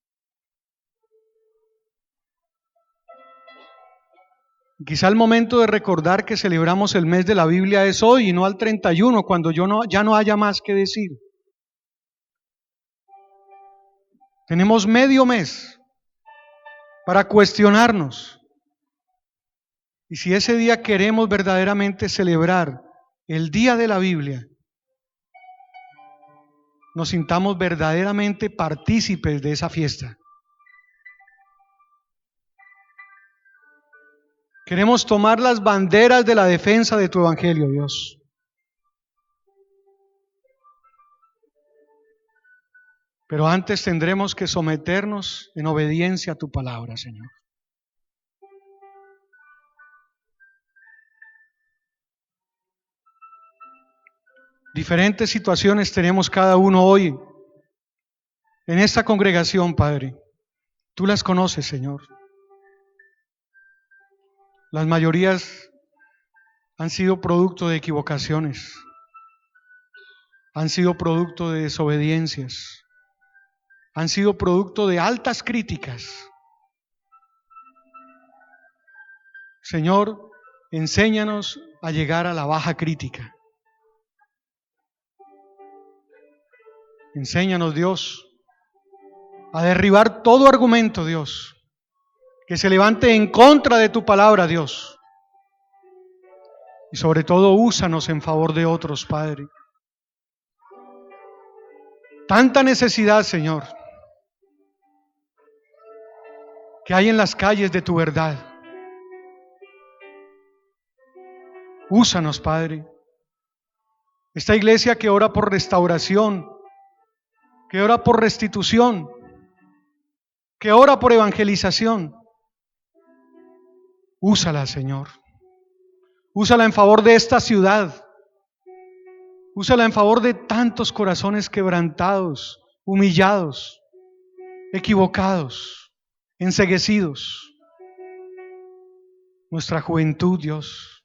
Quizá el momento de recordar que celebramos el mes de la Biblia es hoy y no al 31, cuando ya no haya más que decir. Tenemos medio mes para cuestionarnos. Y si ese día queremos verdaderamente celebrar el día de la Biblia, nos sintamos verdaderamente partícipes de esa fiesta. Queremos tomar las banderas de la defensa de tu evangelio, Dios. Pero antes tendremos que someternos en obediencia a tu palabra, Señor. Diferentes situaciones tenemos cada uno hoy en esta congregación, Padre. Tú las conoces, Señor. Las mayorías han sido producto de equivocaciones, han sido producto de desobediencias, han sido producto de altas críticas. Señor, enséñanos a llegar a la baja crítica. Enséñanos, Dios, a derribar todo argumento, Dios, que se levante en contra de tu palabra, Dios. Y sobre todo, úsanos en favor de otros, Padre. Tanta necesidad, Señor, que hay en las calles de tu verdad. Úsanos, Padre. Esta iglesia que ora por restauración, que ora por restitución, que ora por evangelización. Úsala, Señor. Úsala en favor de esta ciudad. Úsala en favor de tantos corazones quebrantados, humillados, equivocados, enceguecidos. Nuestra juventud, Dios.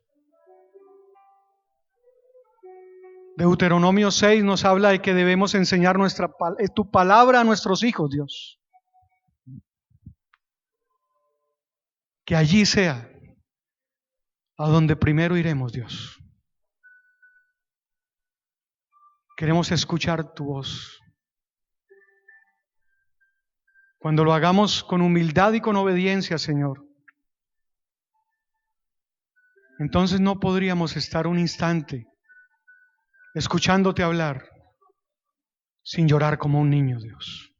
Deuteronomio 6 nos habla de que debemos enseñar tu palabra a nuestros hijos, Dios. Que allí sea a donde primero iremos, Dios. Queremos escuchar tu voz. Cuando lo hagamos con humildad y con obediencia, Señor, entonces no podríamos estar un instante escuchándote hablar sin llorar como un niño, Dios.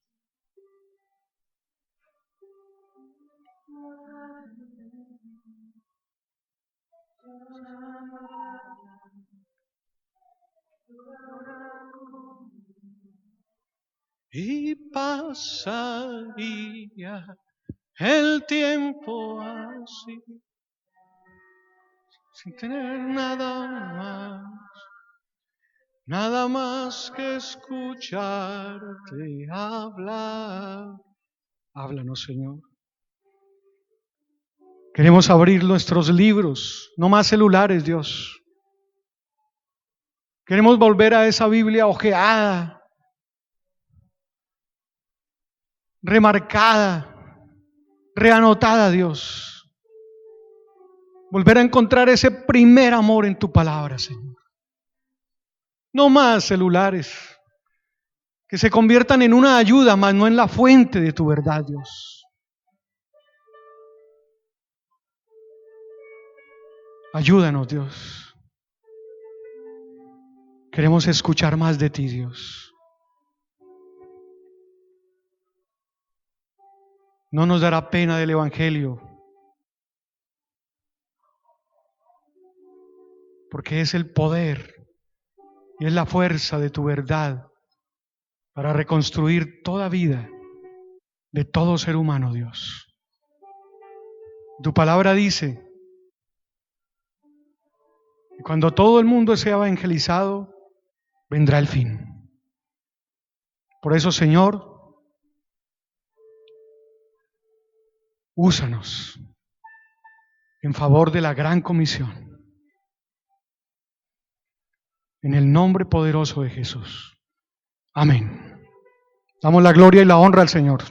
Y pasaría el tiempo así, sin tener nada más que escucharte hablar. Háblanos, Señor. Queremos abrir nuestros libros, no más celulares, Dios. Queremos volver a esa Biblia hojeada, remarcada, reanotada, Dios. Volver a encontrar ese primer amor en tu palabra, Señor. No más celulares, que se conviertan en una ayuda, mas no en la fuente de tu verdad, Dios. Ayúdanos, Dios. Queremos escuchar más de ti, Dios. No nos dará pena del Evangelio, porque es el poder y es la fuerza de tu verdad para reconstruir toda vida de todo ser humano, Dios. Tu palabra dice que cuando todo el mundo sea evangelizado, vendrá el fin. Por eso, Señor, úsanos en favor de la gran comisión. En el nombre poderoso de Jesús. Amén. Damos la gloria y la honra al Señor.